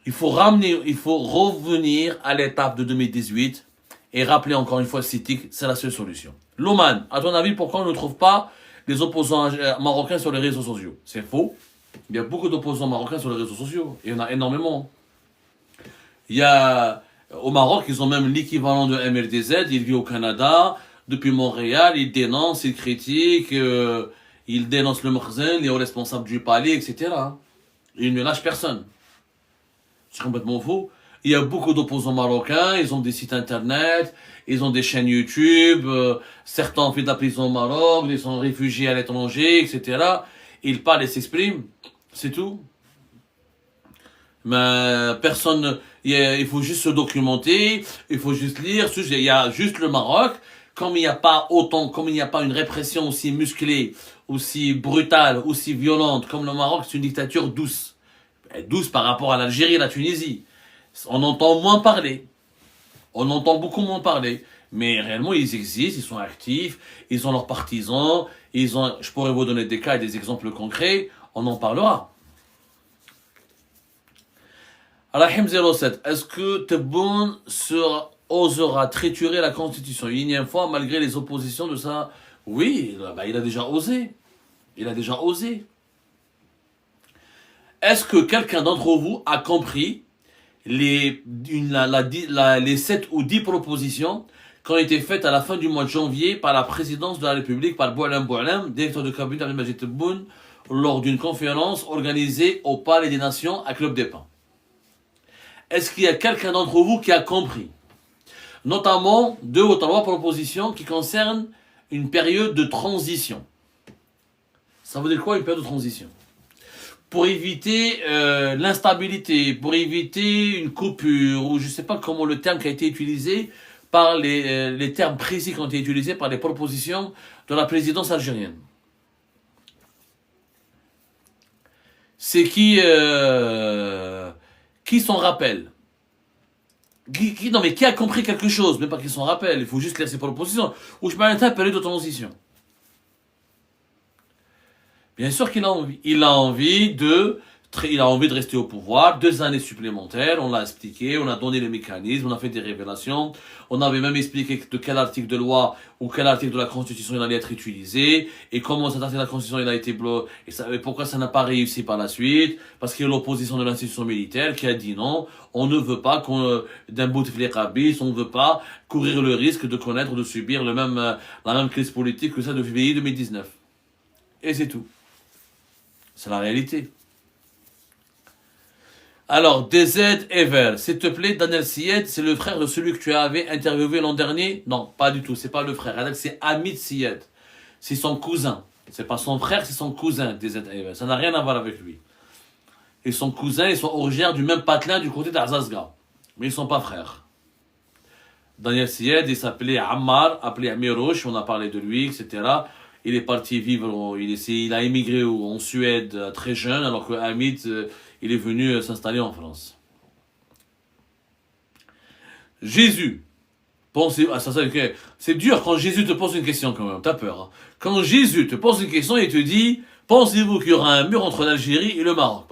Il faut revenir à l'étape de 2018 et rappeler encore une fois CITIC, c'est la seule solution. Loman, à ton avis, pourquoi on ne trouve pas les opposants marocains sur les réseaux sociaux? C'est faux. Il y a beaucoup d'opposants marocains sur les réseaux sociaux. Il y en a énormément. Il y a, au Maroc, ils ont même l'équivalent de MRDZ. Il vit au Canada. Depuis Montréal, il dénonce, il critique, il dénonce le Mkhzen, les hauts responsables du palais, etc. Il ne lâche personne. C'est complètement faux. Il y a beaucoup d'opposants marocains, ils ont des sites internet, ils ont des chaînes YouTube, certains ont fait de la prison au Maroc, ils sont réfugiés à l'étranger, etc. Ils parlent et s'expriment, c'est tout. Mais personne, il faut juste se documenter, il faut juste lire, il y a juste le Maroc. Comme il n'y a pas une répression aussi musclée, aussi brutale, aussi violente, comme le Maroc, c'est une dictature douce. Douce par rapport à l'Algérie et la Tunisie. On entend moins parler. On entend beaucoup moins parler. Mais réellement, ils existent, ils sont actifs, ils ont leurs partisans, je pourrais vous donner des cas et des exemples concrets, on en parlera. Alahim 07, est-ce que Tebboune osera triturer la Constitution une énième fois malgré les oppositions de ça? Oui, il a déjà osé. Il a déjà osé. Est-ce que quelqu'un d'entre vous a compris les 7 ou 10 propositions qui ont été faites à la fin du mois de janvier par la présidence de la République, par Boualem Boualem, directeur de cabinet d'Abdelmajid Tebboune, lors d'une conférence organisée au Palais des Nations à Club des Pins? Est-ce qu'il y a quelqu'un d'entre vous qui a compris? Notamment 2 ou 3 propositions qui concernent une période de transition. Ça veut dire quoi, une période de transition? Pour éviter l'instabilité, pour éviter une coupure, ou je ne sais pas comment le terme qui a été utilisé par les termes précis qui ont été utilisés par les propositions de la présidence algérienne. C'est qui s'en rappelle? Non mais qui a compris quelque chose? Même pas qui s'en rappelle, il faut juste lire ses propositions. Ou je parle d'une période de transition. Bien sûr qu'il a envie. Il a envie de rester au pouvoir, 2 années supplémentaires, on l'a expliqué, on a donné les mécanismes, on a fait des révélations, on avait même expliqué de quel article de loi ou quel article de la Constitution il allait être utilisé, et comment cet article de la Constitution il a été bloqué, et pourquoi ça n'a pas réussi par la suite, parce qu'il y a l'opposition de l'institution militaire qui a dit non, on ne veut pas d'un bout de fléchabis, on ne veut pas courir le risque de connaître, de subir la même crise politique que celle de février 2019. Et c'est tout. C'est la réalité. Alors, DZ Ever, s'il te plaît, Daniel Syed, c'est le frère de celui que tu avais interviewé l'an dernier? Non, pas du tout, c'est pas le frère. C'est Hamid Syed. C'est son cousin. C'est pas son frère, c'est son cousin, DZ Ever. Ça n'a rien à voir avec lui. Et son cousin, ils sont originaires du même patelin du côté d'Arzazga. Mais ils ne sont pas frères. Daniel Syed, il s'appelait Ammar, appelé Amirouche, on a parlé de lui, etc. Il est parti vivre, il a émigré en Suède très jeune, alors que Hamid, il est venu s'installer en France. Jésus. C'est dur quand Jésus te pose une question quand même, t'as peur. Hein. Quand Jésus te pose une question et te dit, pensez-vous qu'il y aura un mur entre l'Algérie et le Maroc?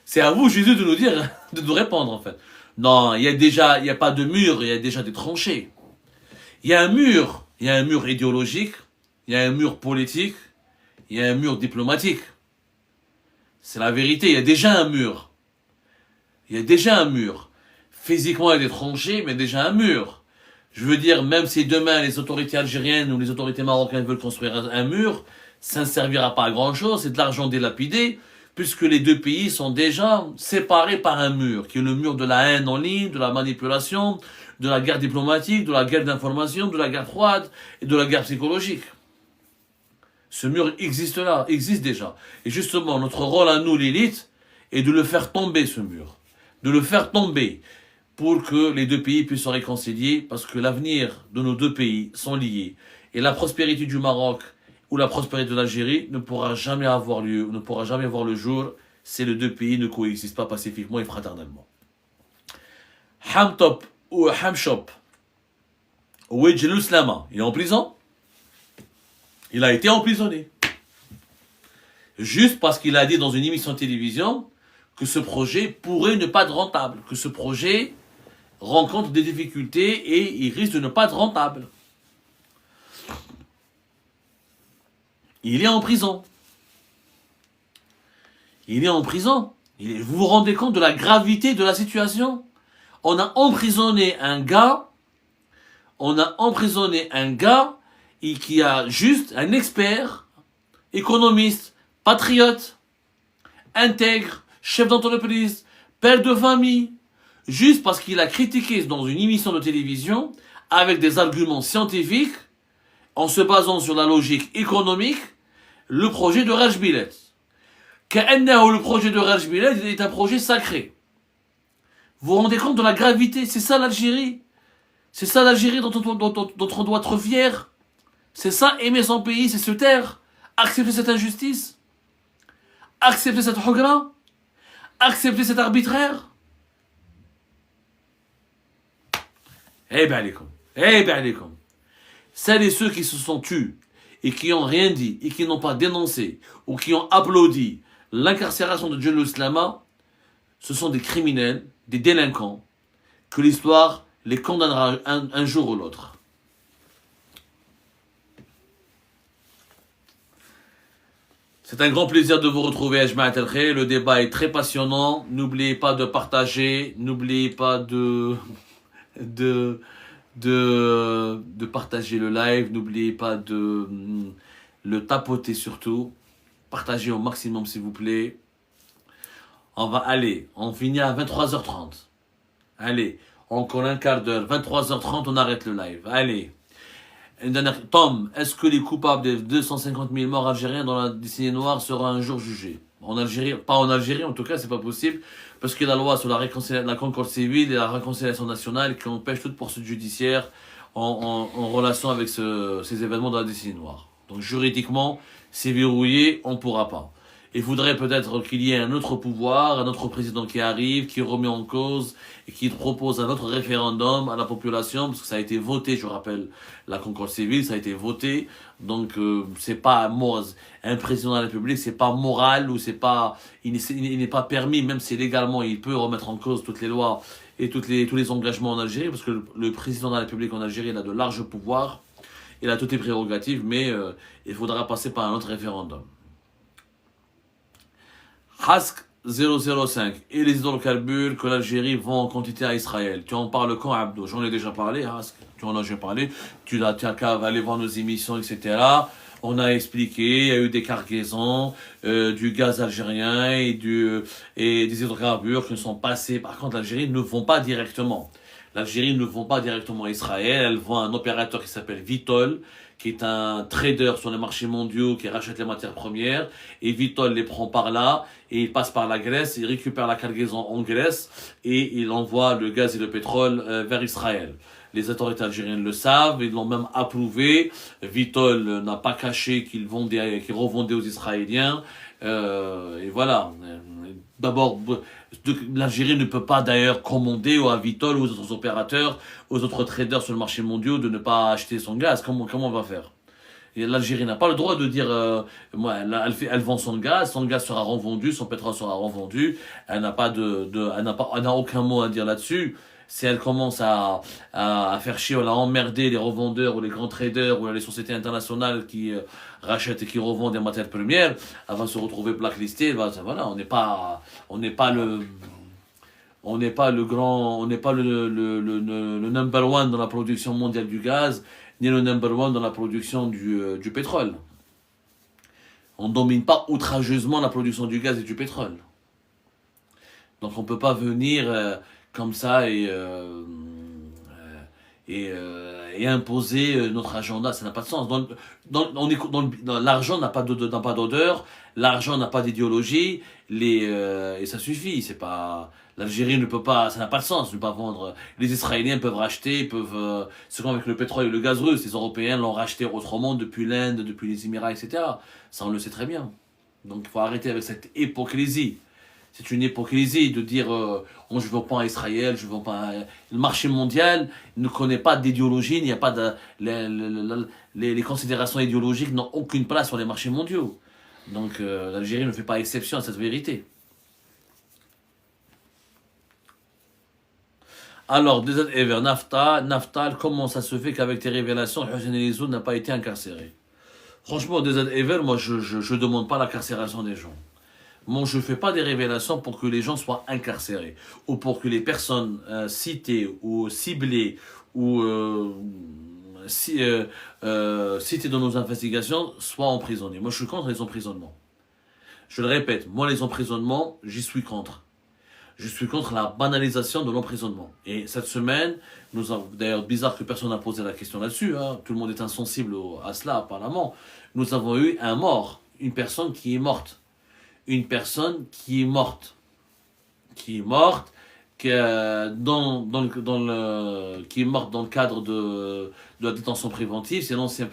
C'est à vous, Jésus, de nous dire, de nous répondre en fait. Non, il y a pas de mur, il y a déjà des tranchées. Il y a un mur idéologique, il y a un mur politique, il y a un mur diplomatique. C'est la vérité, il y a déjà un mur. Il y a déjà un mur. Physiquement, il y a des tranchées, mais déjà un mur. Je veux dire, même si demain les autorités algériennes ou les autorités marocaines veulent construire un mur, ça ne servira pas à grand chose, c'est de l'argent délapidé, puisque les deux pays sont déjà séparés par un mur, qui est le mur de la haine en ligne, de la manipulation, de la guerre diplomatique, de la guerre d'information, de la guerre froide et de la guerre psychologique. Ce mur existe là, existe déjà. Et justement, notre rôle à nous, l'élite, est de le faire tomber, ce mur. De le faire tomber pour que les deux pays puissent se réconcilier, parce que l'avenir de nos deux pays sont liés. Et la prospérité du Maroc ou la prospérité de l'Algérie ne pourra jamais avoir lieu, ne pourra jamais voir le jour si les deux pays ne coexistent pas pacifiquement et fraternellement. Hamtop ou Hamshop, où est Jelouslama? Il est en prison? Il a été emprisonné. Juste parce qu'il a dit dans une émission de télévision que ce projet pourrait ne pas être rentable, que ce projet rencontre des difficultés et il risque de ne pas être rentable. Il est en prison. Il est en prison. Vous vous rendez compte de la gravité de la situation? On a emprisonné un gars qui a juste un expert, économiste, patriote, intègre, chef d'entreprise, père de famille, juste parce qu'il a critiqué dans une émission de télévision avec des arguments scientifiques, en se basant sur la logique économique, le projet de Rajbilet. Le projet de Rajbilet est un projet sacré. Vous vous rendez compte de la gravité? C'est ça l'Algérie. C'est ça l'Algérie dont on doit être fier. C'est ça, aimer son pays, c'est se taire. Accepter cette injustice. Accepter cette hogra. Accepter cet arbitraire. Eh ben, alaikum. Celles et ceux qui se sont tus et qui n'ont rien dit et qui n'ont pas dénoncé ou qui ont applaudi l'incarcération de Jelouslama, ce sont des criminels, des délinquants, que l'histoire les condamnera un jour ou l'autre. C'est un grand plaisir de vous retrouver, Ajma'at al-Khair. Le débat est très passionnant. N'oubliez pas de partager, n'oubliez pas de partager le live, n'oubliez pas de le tapoter surtout. Partagez au maximum s'il vous plaît. On finit à 23h30. Allez, encore un quart d'heure, 23h30, on arrête le live. Allez. Une dernière... Tom, est-ce que les coupables des 250 000 morts algériens dans la décennie noire seront un jour jugés? En Algérie, pas en Algérie, en tout cas, c'est pas possible, parce que la loi sur la concorde civile et la réconciliation nationale qui empêche toute poursuite judiciaire en relation avec ces événements dans la décennie noire. Donc juridiquement, c'est verrouillé, on ne pourra pas. Il faudrait peut-être qu'il y ait un autre pouvoir, un autre président qui arrive, qui remet en cause et qui propose un autre référendum à la population, parce que ça a été voté, je rappelle, la concorde civile, ça a été voté, donc c'est pas un président de la République, c'est pas moral ou c'est pas, il n'est pas permis, même si légalement il peut remettre en cause toutes les lois et tous les engagements en Algérie, parce que le président de la République en Algérie il a de larges pouvoirs, il a toutes les prérogatives, mais il faudra passer par un autre référendum. Hask 005 et les hydrocarbures que l'Algérie vend en quantité à Israël. Tu en parles quand, Abdo? J'en ai déjà parlé, Hask. Tu en as déjà parlé. Tu n'as qu'à aller voir nos émissions, etc. On a expliqué, il y a eu des cargaisons, du gaz algérien et des hydrocarbures qui sont passés. Par contre, l'Algérie ne vend pas directement. L'Algérie ne vend pas directement à Israël, elle vend à un opérateur qui s'appelle Vitol, qui est un trader sur les marchés mondiaux qui rachète les matières premières, et Vitol les prend par là, et il passe par la Grèce, il récupère la cargaison en Grèce, et il envoie le gaz et le pétrole vers Israël. Les autorités algériennes le savent, ils l'ont même approuvé. Vitol n'a pas caché qu'il revendait aux Israéliens. Et voilà. D'abord, l'Algérie ne peut pas d'ailleurs commander à Vitol, aux autres opérateurs, aux autres traders sur le marché mondial de ne pas acheter son gaz. Comment on va faire? Et l'Algérie n'a pas le droit de dire, moi, elle vend son gaz sera revendu, son pétrole sera revendu. Elle n'a aucun mot à dire là-dessus. Si elle commence à faire chier, à emmerder les revendeurs ou les grands traders ou les sociétés internationales qui rachètent et qui revendent des matières premières, elle va se retrouver blacklistée. Voilà, on n'est pas le number one dans la production mondiale du gaz, ni le number one dans la production du pétrole. On ne domine pas outrageusement la production du gaz et du pétrole. Donc on ne peut pas venir comme ça et imposer notre agenda. Ça n'a pas de sens. L'argent n'a pas d'odeur, l'argent n'a pas d'idéologie, et ça suffit. C'est pas... L'Algérie ne peut pas, ça n'a pas de sens de ne pas vendre. Les Israéliens peuvent racheter, c'est comme avec le pétrole et le gaz russe. Les Européens l'ont racheté autrement depuis l'Inde, depuis les Émirats, etc. Ça, on le sait très bien. Donc, il faut arrêter avec cette hypocrisie. C'est une hypocrisie de dire je ne veux pas à Israël, je veux pas. Le marché mondial ne connaît pas d'idéologie, il n'y a pas de. Les considérations idéologiques n'ont aucune place sur les marchés mondiaux. Donc l'Algérie ne fait pas exception à cette vérité. Alors, Desert Ever, Naftal, comment ça se fait qu'avec tes révélations, Hussein Elizou n'a pas été incarcéré? Franchement, Desert Ever, moi je ne demande pas l'incarcération des gens. Moi, je ne fais pas des révélations pour que les gens soient incarcérés ou pour que les personnes citées ou ciblées ou citées dans nos investigations soient emprisonnées. Moi, je suis contre les emprisonnements. Je le répète, moi, les emprisonnements, j'y suis contre. Je suis contre la banalisation de l'emprisonnement. Et cette semaine, d'ailleurs, bizarre que personne n'a posé la question là-dessus, hein, tout le monde est insensible à cela apparemment, nous avons eu un mort, une personne qui est morte. Une personne qui est morte, qui est morte dans le cadre de la détention préventive, c'est l'ancien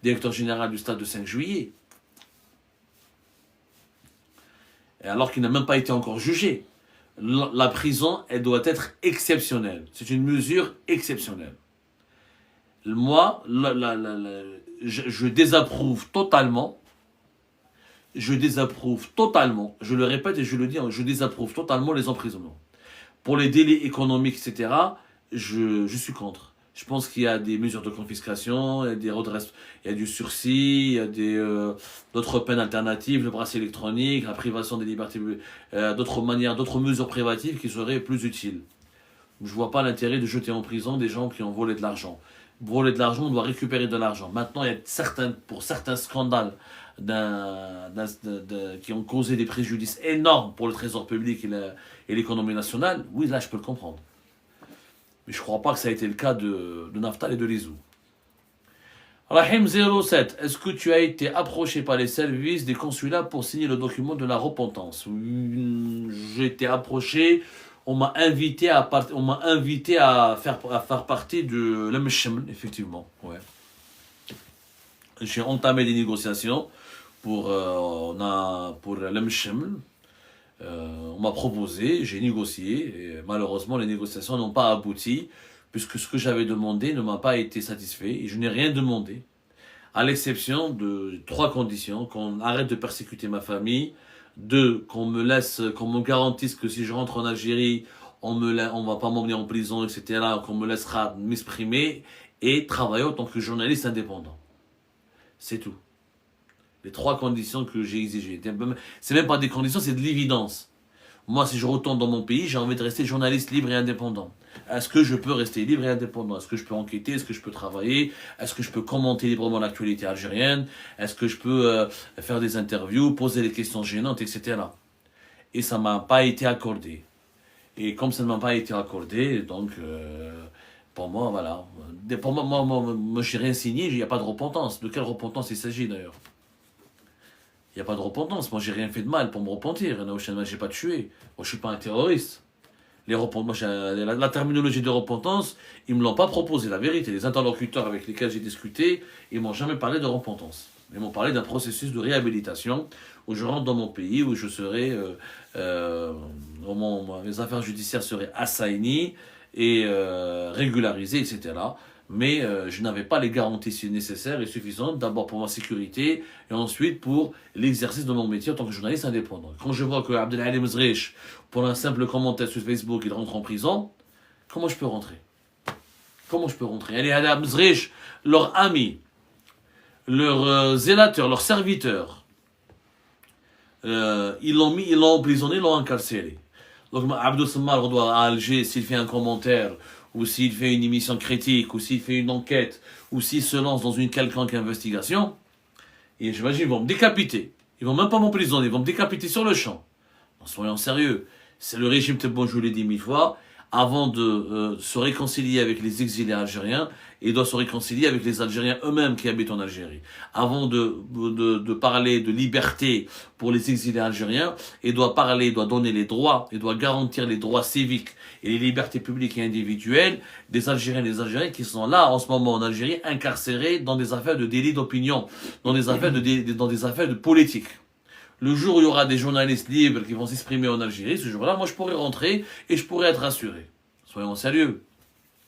directeur général du stade de 5 juillet. Et alors qu'il n'a même pas été encore jugé. La prison, elle doit être exceptionnelle. C'est une mesure exceptionnelle. Moi, je désapprouve totalement. Je le répète et je le dis, je désapprouve totalement les emprisonnements. Pour les délits économiques, etc., je suis contre. Je pense qu'il y a des mesures de confiscation, il y a du sursis, il y a d'autres peines alternatives, le bracelet électronique, la privation des libertés, d'autres mesures privatives qui seraient plus utiles. Je ne vois pas l'intérêt de jeter en prison des gens qui ont volé de l'argent. Voler de l'argent, on doit récupérer de l'argent. Maintenant, il y a pour certains scandales qui ont causé des préjudices énormes pour le trésor public et l'économie nationale. Oui, là, je peux le comprendre. Mais je ne crois pas que ça a été le cas de Naftal et de Lizou. Rahim07, est-ce que tu as été approché par les services des consulats pour signer le document de la repentance? J'ai été approché. On m'a invité à faire partie de l'Mshaml, effectivement. Ouais. J'ai entamé des négociations pour l'Mshaml. On m'a proposé, j'ai négocié, et malheureusement les négociations n'ont pas abouti, puisque ce que j'avais demandé ne m'a pas été satisfait, et je n'ai rien demandé, à l'exception de 3 conditions: qu'on arrête de persécuter ma famille, 2, qu'on me garantisse que si je rentre en Algérie, on va pas m'emmener en prison, etc., qu'on me laissera m'exprimer, et travailler en tant que journaliste indépendant. C'est tout. Les 3 conditions que j'ai exigées. C'est même pas des conditions, c'est de l'évidence. Moi, si je retourne dans mon pays, j'ai envie de rester journaliste libre et indépendant. Est-ce que je peux rester libre et indépendant? Est-ce que je peux enquêter? Est-ce que je peux travailler? Est-ce que je peux commenter librement l'actualité algérienne? Est-ce que je peux faire des interviews, poser des questions gênantes, etc. Et ça ne m'a pas été accordé. Et comme ça ne m'a pas été accordé, donc pour moi, voilà. Pour moi je n'ai rien signé, il n'y a pas de repentance. De quelle repentance il s'agit d'ailleurs? Il n'y a pas de repentance. Moi, j'ai rien fait de mal pour me repentir. Je n'ai pas tué. Moi, je ne suis pas un terroriste. La terminologie de repentance, ils ne me l'ont pas proposé, la vérité. Les interlocuteurs avec lesquels j'ai discuté, ils ne m'ont jamais parlé de repentance. Ils m'ont parlé d'un processus de réhabilitation où je rentre dans mon pays, où je serai, mes affaires judiciaires seraient assainies et régularisées, etc. Mais je n'avais pas les garanties nécessaires et suffisantes, d'abord pour ma sécurité et ensuite pour l'exercice de mon métier en tant que journaliste indépendant. Quand je vois que Abdelhalim Zrich, pour un simple commentaire sur Facebook, il rentre en prison, comment je peux rentrer? Comment je peux rentrer? Allez, Abdelhalim Zrich, leur ami, leur zélateur, leur serviteur, ils l'ont emprisonné, ils l'ont incarcéré. Donc Abdou Sammar à Alger, s'il fait un commentaire, ou s'il fait une émission critique, ou s'il fait une enquête, ou s'il se lance dans une quelconque investigation, et j'imagine ils vont me décapiter. Ils vont même pas m'emprisonner, ils vont me décapiter sur le champ. Soyons sérieux. C'est le régime Tebboune, je vous l'ai dit 1000 fois, avant de se réconcilier avec les exilés algériens, il doit se réconcilier avec les Algériens eux-mêmes qui habitent en Algérie. Avant de parler de liberté pour les exilés algériens, il doit donner les droits, il doit garantir les droits civiques et les libertés publiques et individuelles des Algériens et des Algériens qui sont là en ce moment en Algérie, incarcérés dans des affaires de délit d'opinion, dans des affaires de politique. Le jour où il y aura des journalistes libres qui vont s'exprimer en Algérie, ce jour-là, moi je pourrais rentrer et je pourrais être rassuré. Soyons sérieux.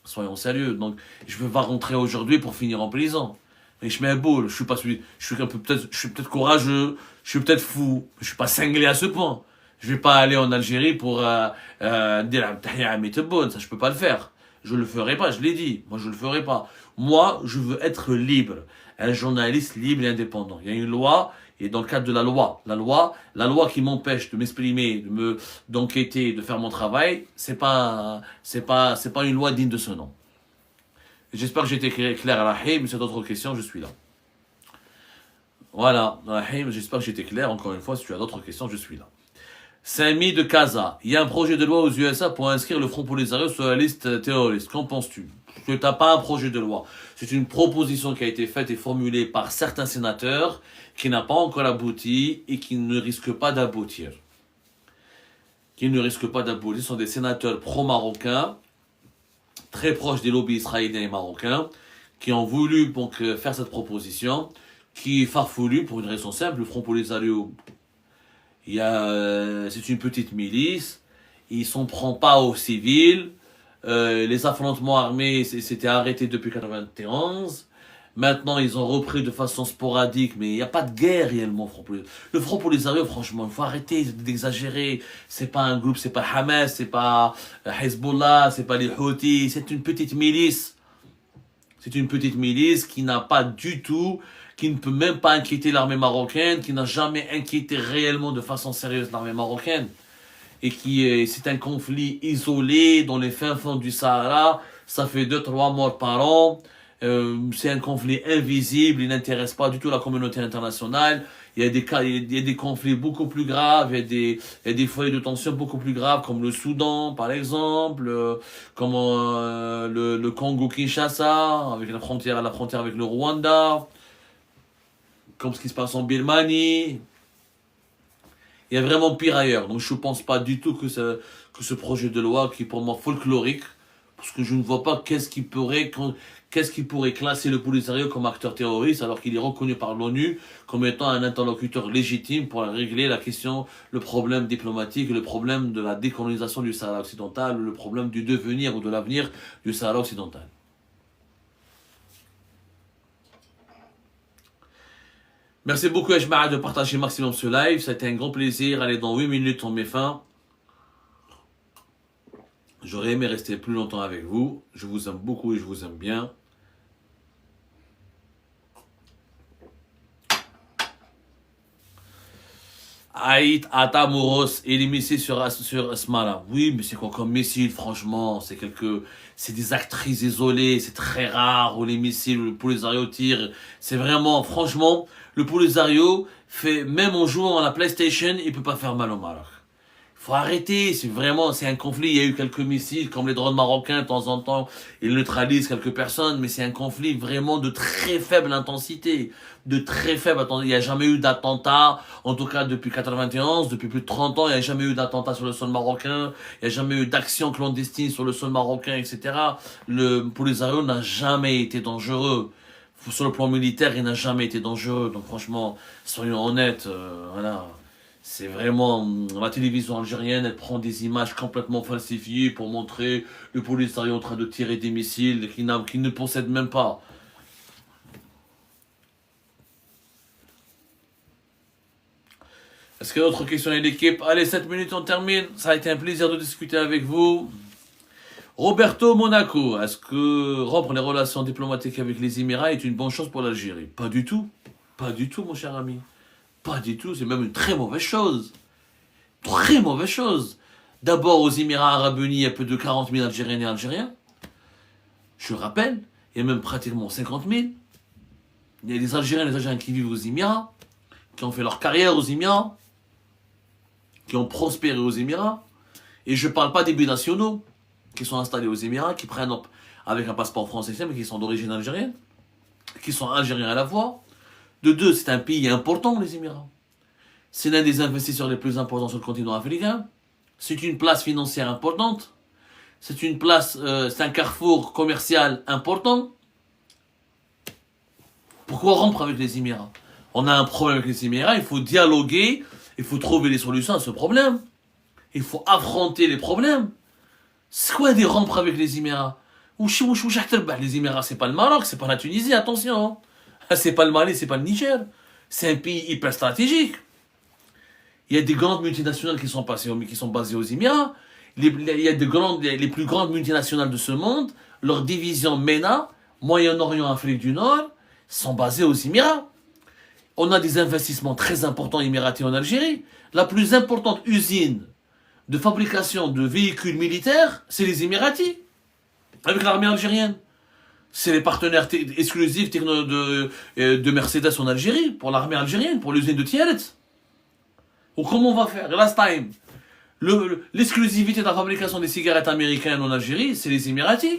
Soyons sérieux. Donc, je ne veux pas rentrer aujourd'hui pour finir en prison. Mais je mets un boule. Je suis peut-être courageux, je suis peut-être fou, je ne suis pas cinglé à ce point. Je ne vais pas aller en Algérie pour dire ça, je ne peux pas le faire. Je ne le ferai pas, je l'ai dit. Moi, je ne le ferai pas. Moi, je veux être libre. Un journaliste libre et indépendant. Il y a une loi, et dans le cadre de la loi qui m'empêche de m'exprimer, d'enquêter, de faire mon travail, c'est pas une loi digne de ce nom. J'espère que j'ai été clair à Rahim, si y a d'autres questions, je suis là. Voilà, Rahim, j'espère que j'ai été clair. Encore une fois, si tu as d'autres questions, je suis là. Saint-Mi de Casa. Il y a un projet de loi aux USA pour inscrire le Front Polisario sur la liste terroriste. Qu'en penses-tu? Tu n'as pas un projet de loi. C'est une proposition qui a été faite et formulée par certains sénateurs qui n'a pas encore abouti et qui ne risque pas d'aboutir. Ce sont des sénateurs pro-marocains, très proches des lobbies israéliens et marocains, qui ont voulu donc faire cette proposition, qui est farfelue pour une raison simple. Le Front Polisario, c'est une petite milice, il s'en prend pas aux civils. Les affrontements armés s'étaient arrêtés depuis 1991. Maintenant, ils ont repris de façon sporadique, mais il n'y a pas de guerre réellement. Le Front Polisario, franchement, il faut arrêter d'exagérer. C'est pas un groupe, c'est pas Hamas, c'est pas Hezbollah, c'est pas les Houthis. C'est une petite milice. C'est une petite milice qui n'a pas du tout, qui ne peut même pas inquiéter l'armée marocaine, qui n'a jamais inquiété réellement de façon sérieuse l'armée marocaine. Et c'est un conflit isolé dans les fins fonds du Sahara. Ça fait 2-3 morts par an. C'est un conflit invisible, il n'intéresse pas du tout la communauté internationale. Il y a des conflits beaucoup plus graves, il y a des foyers de tension beaucoup plus graves, comme le Soudan, par exemple, comme le Congo-Kinshasa, avec la frontière avec le Rwanda, comme ce qui se passe en Birmanie. Il y a vraiment pire ailleurs. Donc je ne pense pas du tout que ce projet de loi, qui est pour moi folklorique, parce que je ne vois pas qu'est-ce qui pourrait classer le Polisario comme acteur terroriste, alors qu'il est reconnu par l'ONU comme étant un interlocuteur légitime pour régler le problème diplomatique, le problème de la décolonisation du Sahara occidental, le problème du devenir ou de l'avenir du Sahara occidental. Merci beaucoup Ejma'a de partager maximum ce live, ça a été un grand plaisir. Allez, dans 8 minutes on met fin. J'aurais aimé rester plus longtemps avec vous. Je vous aime beaucoup et je vous aime bien. Haït, Atamoros et les missiles sur Smala. Oui, mais c'est quoi comme missile, franchement? C'est des actrices isolées, c'est très rare où les missiles, où le Polisario tire. C'est vraiment, franchement, le Polisario fait, même en jouant à la PlayStation, il peut pas faire mal au Maroc. Faut arrêter, c'est un conflit. Il y a eu quelques missiles, comme les drones marocains, de temps en temps, ils neutralisent quelques personnes, mais c'est un conflit vraiment de très faible intensité. De très faible, attendez, il n'y a jamais eu d'attentat, en tout cas depuis 91, depuis plus de 30 ans, il n'y a jamais eu d'attentat sur le sol marocain, il n'y a jamais eu d'action clandestine sur le sol marocain, etc. Le Polisario n'a jamais été dangereux. Sur le plan militaire, il n'a jamais été dangereux. Donc franchement, soyons honnêtes, voilà. C'est vraiment la télévision algérienne, elle prend des images complètement falsifiées pour montrer le Polisario en train de tirer des missiles qu'il ne possède même pas. Est-ce qu'il y a d'autres questions à l'équipe? Allez, 7 minutes, on termine. Ça a été un plaisir de discuter avec vous. Roberto Monaco, est-ce que rompre les relations diplomatiques avec les Émirats est une bonne chose pour l'Algérie? Pas du tout. Pas du tout, mon cher ami. Pas du tout, c'est même une très mauvaise chose. Très mauvaise chose. D'abord, aux Émirats Arabes Unis, il y a plus de 40 000 Algériennes et Algériens. Je rappelle, il y a même pratiquement 50 000. Il y a des Algériens et des Algériens qui vivent aux Émirats, qui ont fait leur carrière aux Émirats, qui ont prospéré aux Émirats. Et je ne parle pas des binationaux qui sont installés aux Émirats, qui prennent avec un passeport français, mais qui sont d'origine algérienne, qui sont algériens à la fois. De deux, c'est un pays important, les Émirats. C'est l'un des investisseurs les plus importants sur le continent africain. C'est une place financière importante. C'est un carrefour commercial important. Pourquoi rompre avec les Émirats? On a un problème avec les Émirats, il faut dialoguer, il faut trouver des solutions à ce problème. Il faut affronter les problèmes. C'est quoi des rompre avec les Émirats? Les Émirats, c'est pas le Maroc, c'est pas la Tunisie, attention. C'est pas le Mali, c'est pas le Niger. C'est un pays hyper stratégique. Il y a des grandes multinationales qui sont basées aux Émirats. Il y a les plus grandes multinationales de ce monde, leurs divisions MENA, Moyen-Orient, Afrique du Nord, sont basées aux Émirats. On a des investissements très importants émiratis en Algérie. La plus importante usine de fabrication de véhicules militaires, c'est les Émiratis, avec l'armée algérienne. C'est les partenaires exclusifs de Mercedes en Algérie, pour l'armée algérienne, pour l'usine de Tiaret. Ou comment on va faire? Last time. L'exclusivité de la fabrication des cigarettes américaines en Algérie, c'est les Émiratis.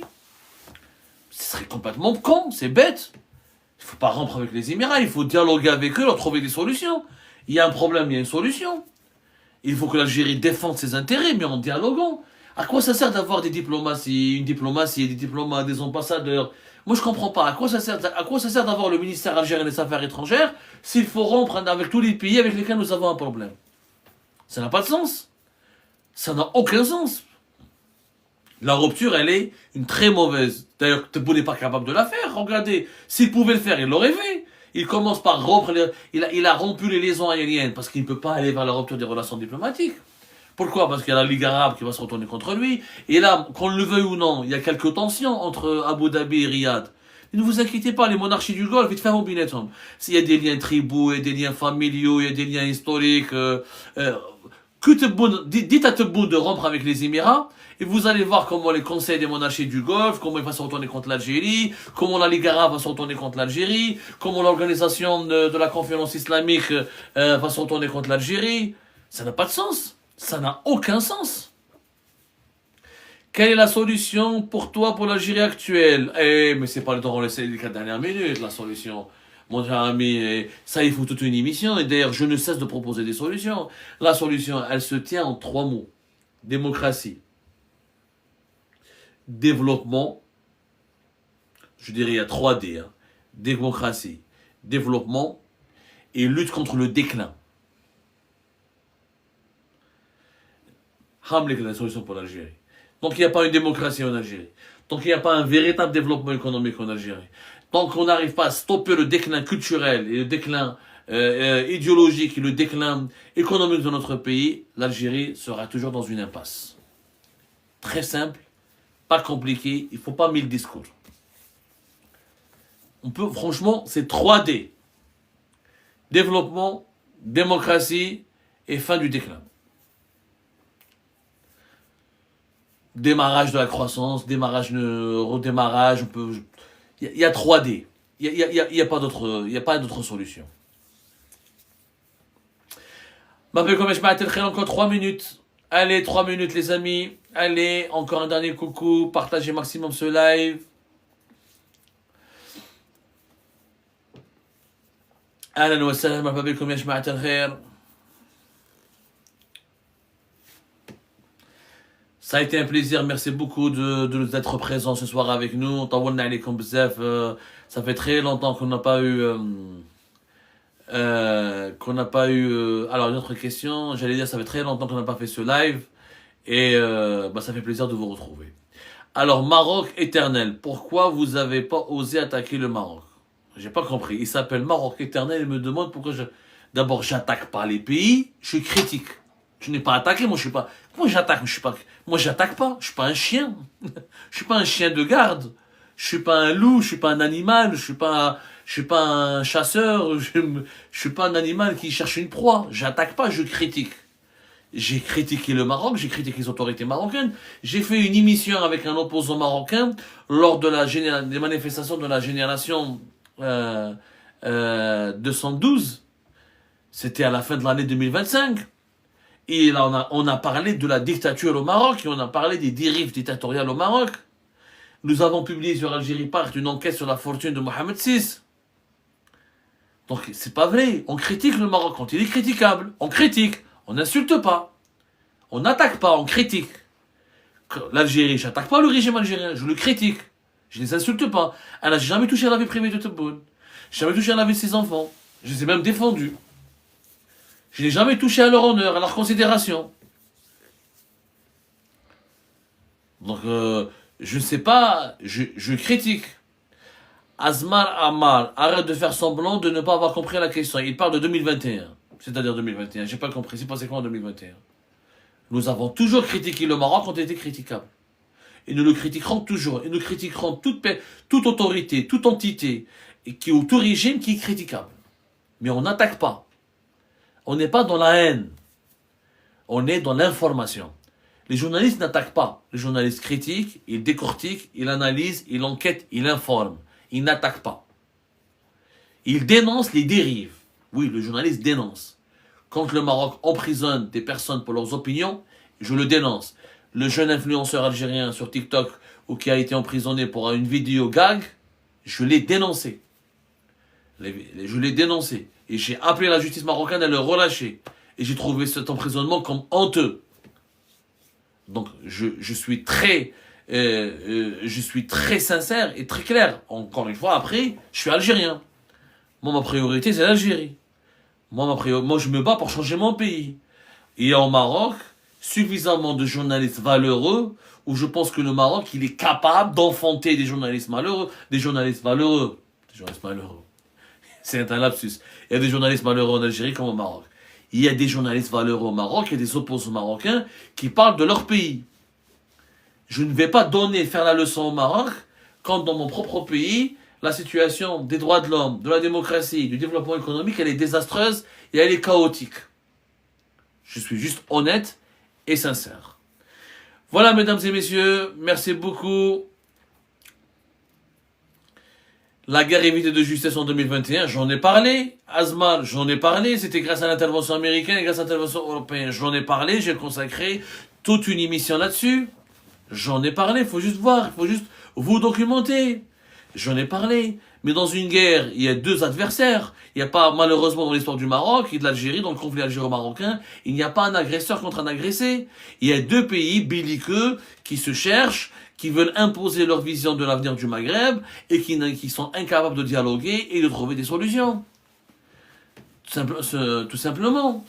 Ce serait complètement con, c'est bête. Il ne faut pas rompre avec les Émirats, il faut dialoguer avec eux, leur trouver des solutions. Il y a un problème, il y a une solution. Il faut que l'Algérie défende ses intérêts, mais en dialoguant. À quoi ça sert d'avoir des diplomaties, des diplomates, des ambassadeurs? Moi, je comprends pas. À quoi ça sert d'avoir le ministère algérien des Affaires étrangères s'il faut rompre avec tous les pays avec lesquels nous avons un problème? Ça n'a pas de sens. Ça n'a aucun sens. La rupture, elle est une très mauvaise. D'ailleurs, Tebboune n'est pas capable de la faire. Regardez, s'il pouvait le faire, il l'aurait fait. Il commence par rompre, il a rompu les liaisons aériennes parce qu'il ne peut pas aller vers la rupture des relations diplomatiques. Pourquoi? Parce qu'il y a la Ligue arabe qui va se retourner contre lui. Et là, qu'on le veuille ou non, il y a quelques tensions entre Abu Dhabi et Riyad. Et ne vous inquiétez pas, les monarchies du Golfe, ils te font oublier. S'il y a des liens tribaux, il y a des liens familiaux, il y a des liens historiques. Dites à Tebboune de rompre avec les Émirats, et vous allez voir comment les conseils des monarchies du Golfe, comment il va se retourner contre l'Algérie, comment la Ligue arabe va se retourner contre l'Algérie, comment l'organisation de la conférence islamique va se retourner contre l'Algérie. Ça n'a pas de sens. Ça n'a aucun sens. Quelle est la solution pour toi pour l'Algérie actuelle? Mais c'est pas le temps de laisser les 4 dernières minutes, la solution. Mon cher ami, ça, il faut toute une émission. Et d'ailleurs, je ne cesse de proposer des solutions. La solution, elle se tient en 3 mots. Démocratie. Développement. Je dirais, il y a 3 D. Démocratie, développement et lutte contre le déclin. Hamlik est la solution pour l'Algérie. Donc, il n'y a pas une démocratie en Algérie. Donc, il n'y a pas un véritable développement économique en Algérie. Tant qu'on n'arrive pas à stopper le déclin culturel et le déclin idéologique et le déclin économique de notre pays, l'Algérie sera toujours dans une impasse. Très simple, pas compliqué, il ne faut pas 1000 discours. Franchement, c'est 3D. Développement, démocratie et fin du déclin. Démarrage de la croissance, redémarrage, il y a 3D. Il n'y a pas d'autre solution. M'appelle comme je m'attelle encore 3 minutes. Allez, 3 minutes les amis. Allez, encore un dernier coucou. Partagez maximum ce live. أهلا وسهلا مرحبا بكم يا جماعة الخير. Ça a été un plaisir, merci beaucoup d'être présent ce soir avec nous. طولنا عليكم بزاف. Ça fait très longtemps qu'on n'a pas eu alors une autre question, j'allais dire ça fait très longtemps qu'on n'a pas fait ce live et ça fait plaisir de vous retrouver. Alors Maroc éternel, pourquoi vous avez pas osé attaquer le Maroc? J'ai pas compris. Il s'appelle Maroc éternel et me demande pourquoi d'abord j'attaque pas les pays, je critique. Je n'ai pas attaqué, moi je suis pas. Moi j'attaque, moi j'attaque pas, je suis pas un chien. Je suis pas un chien de garde. Je suis pas un loup, je suis pas un animal, je suis pas un chasseur, je suis pas un animal qui cherche une proie. J'attaque pas, je critique. J'ai critiqué le Maroc, j'ai critiqué les autorités marocaines. J'ai fait une émission avec un opposant marocain lors de des manifestations de la génération 212. C'était à la fin de l'année 2025. Et là, on a parlé de la dictature au Maroc et on a parlé des dérives dictatoriales au Maroc. Nous avons publié sur Algérie Part une enquête sur la fortune de Mohamed VI. Donc, c'est pas vrai. On critique le Maroc quand il est critiquable. On critique. On n'insulte pas. On n'attaque pas. On critique. L'Algérie, j'attaque pas le régime algérien. Je le critique. Je ne les insulte pas. Alors, j'ai jamais touché à la vie privée de Tebboune. J'ai jamais touché à la vie de ses enfants. Je les ai même défendus. Je n'ai jamais touché à leur honneur, à leur considération. Donc, je ne sais pas, je critique. Azmar Amal, arrête de faire semblant de ne pas avoir compris la question. Il parle de 2021. C'est-à-dire 2021. J'ai pas compris. C'est passé quoi en 2021? Nous avons toujours critiqué le Maroc quand il était critiquable. Et nous le critiquerons toujours. Et nous critiquerons toute autorité, toute entité, ou tout régime qui est critiquable. Mais on n'attaque pas. On n'est pas dans la haine. On est dans l'information. Les journalistes n'attaquent pas. Les journalistes critiquent, ils décortiquent, ils analysent, ils enquêtent, ils informent. Ils n'attaquent pas. Ils dénoncent les dérives. Oui, le journaliste dénonce. Quand le Maroc emprisonne des personnes pour leurs opinions, je le dénonce. Le jeune influenceur algérien sur TikTok ou qui a été emprisonné pour une vidéo gag, je l'ai dénoncé. Je l'ai dénoncé. Et j'ai appelé la justice marocaine à le relâcher. Et j'ai trouvé cet emprisonnement comme honteux. Donc je suis très sincère et très clair. Encore une fois, après, je suis algérien. Moi, ma priorité, c'est l'Algérie. Moi, je me bats pour changer mon pays. Il y a au Maroc suffisamment de journalistes valeureux où je pense que le Maroc, il est capable d'enfanter des journalistes malheureux. Des journalistes malheureux. C'est un lapsus. Il y a des journalistes malheureux en Algérie comme au Maroc. Il y a des journalistes valeureux au Maroc, il y a des opposants marocains qui parlent de leur pays. Je ne vais pas faire la leçon au Maroc quand dans mon propre pays, la situation des droits de l'homme, de la démocratie, du développement économique, elle est désastreuse et elle est chaotique. Je suis juste honnête et sincère. Voilà, mesdames et messieurs, merci beaucoup. La guerre évitée de justesse en 2021, j'en ai parlé. Azmar, j'en ai parlé. C'était grâce à l'intervention américaine et grâce à l'intervention européenne. J'en ai parlé. J'ai consacré toute une émission là-dessus. J'en ai parlé. Il faut juste voir. Il faut juste vous documenter. J'en ai parlé. Mais dans une guerre, il y a deux adversaires. Il n'y a pas, malheureusement, dans l'histoire du Maroc et de l'Algérie, dans le conflit algéro-marocain, il n'y a pas un agresseur contre un agressé. Il y a deux pays belliqueux qui se cherchent, qui veulent imposer leur vision de l'avenir du Maghreb et qui sont incapables de dialoguer et de trouver des solutions. Tout simplement.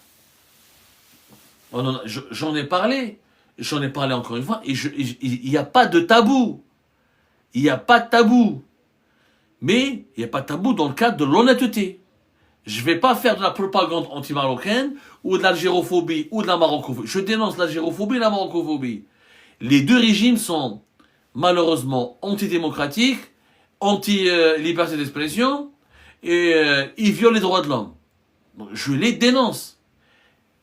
J'en ai parlé. J'en ai parlé encore une fois. Et il n'y a pas de tabou. Il n'y a pas de tabou. Mais il n'y a pas de tabou dans le cadre de l'honnêteté. Je ne vais pas faire de la propagande anti-marocaine ou de l'algérophobie ou de la marocophobie. Je dénonce l'algérophobie et la marocophobie. Les deux régimes sont malheureusement antidémocratiques, anti-liberté d'expression et ils violent les droits de l'homme. Donc, je les dénonce.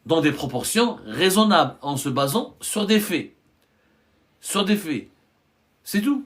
dans des proportions raisonnables, en se basant sur des faits. Sur des faits. C'est tout.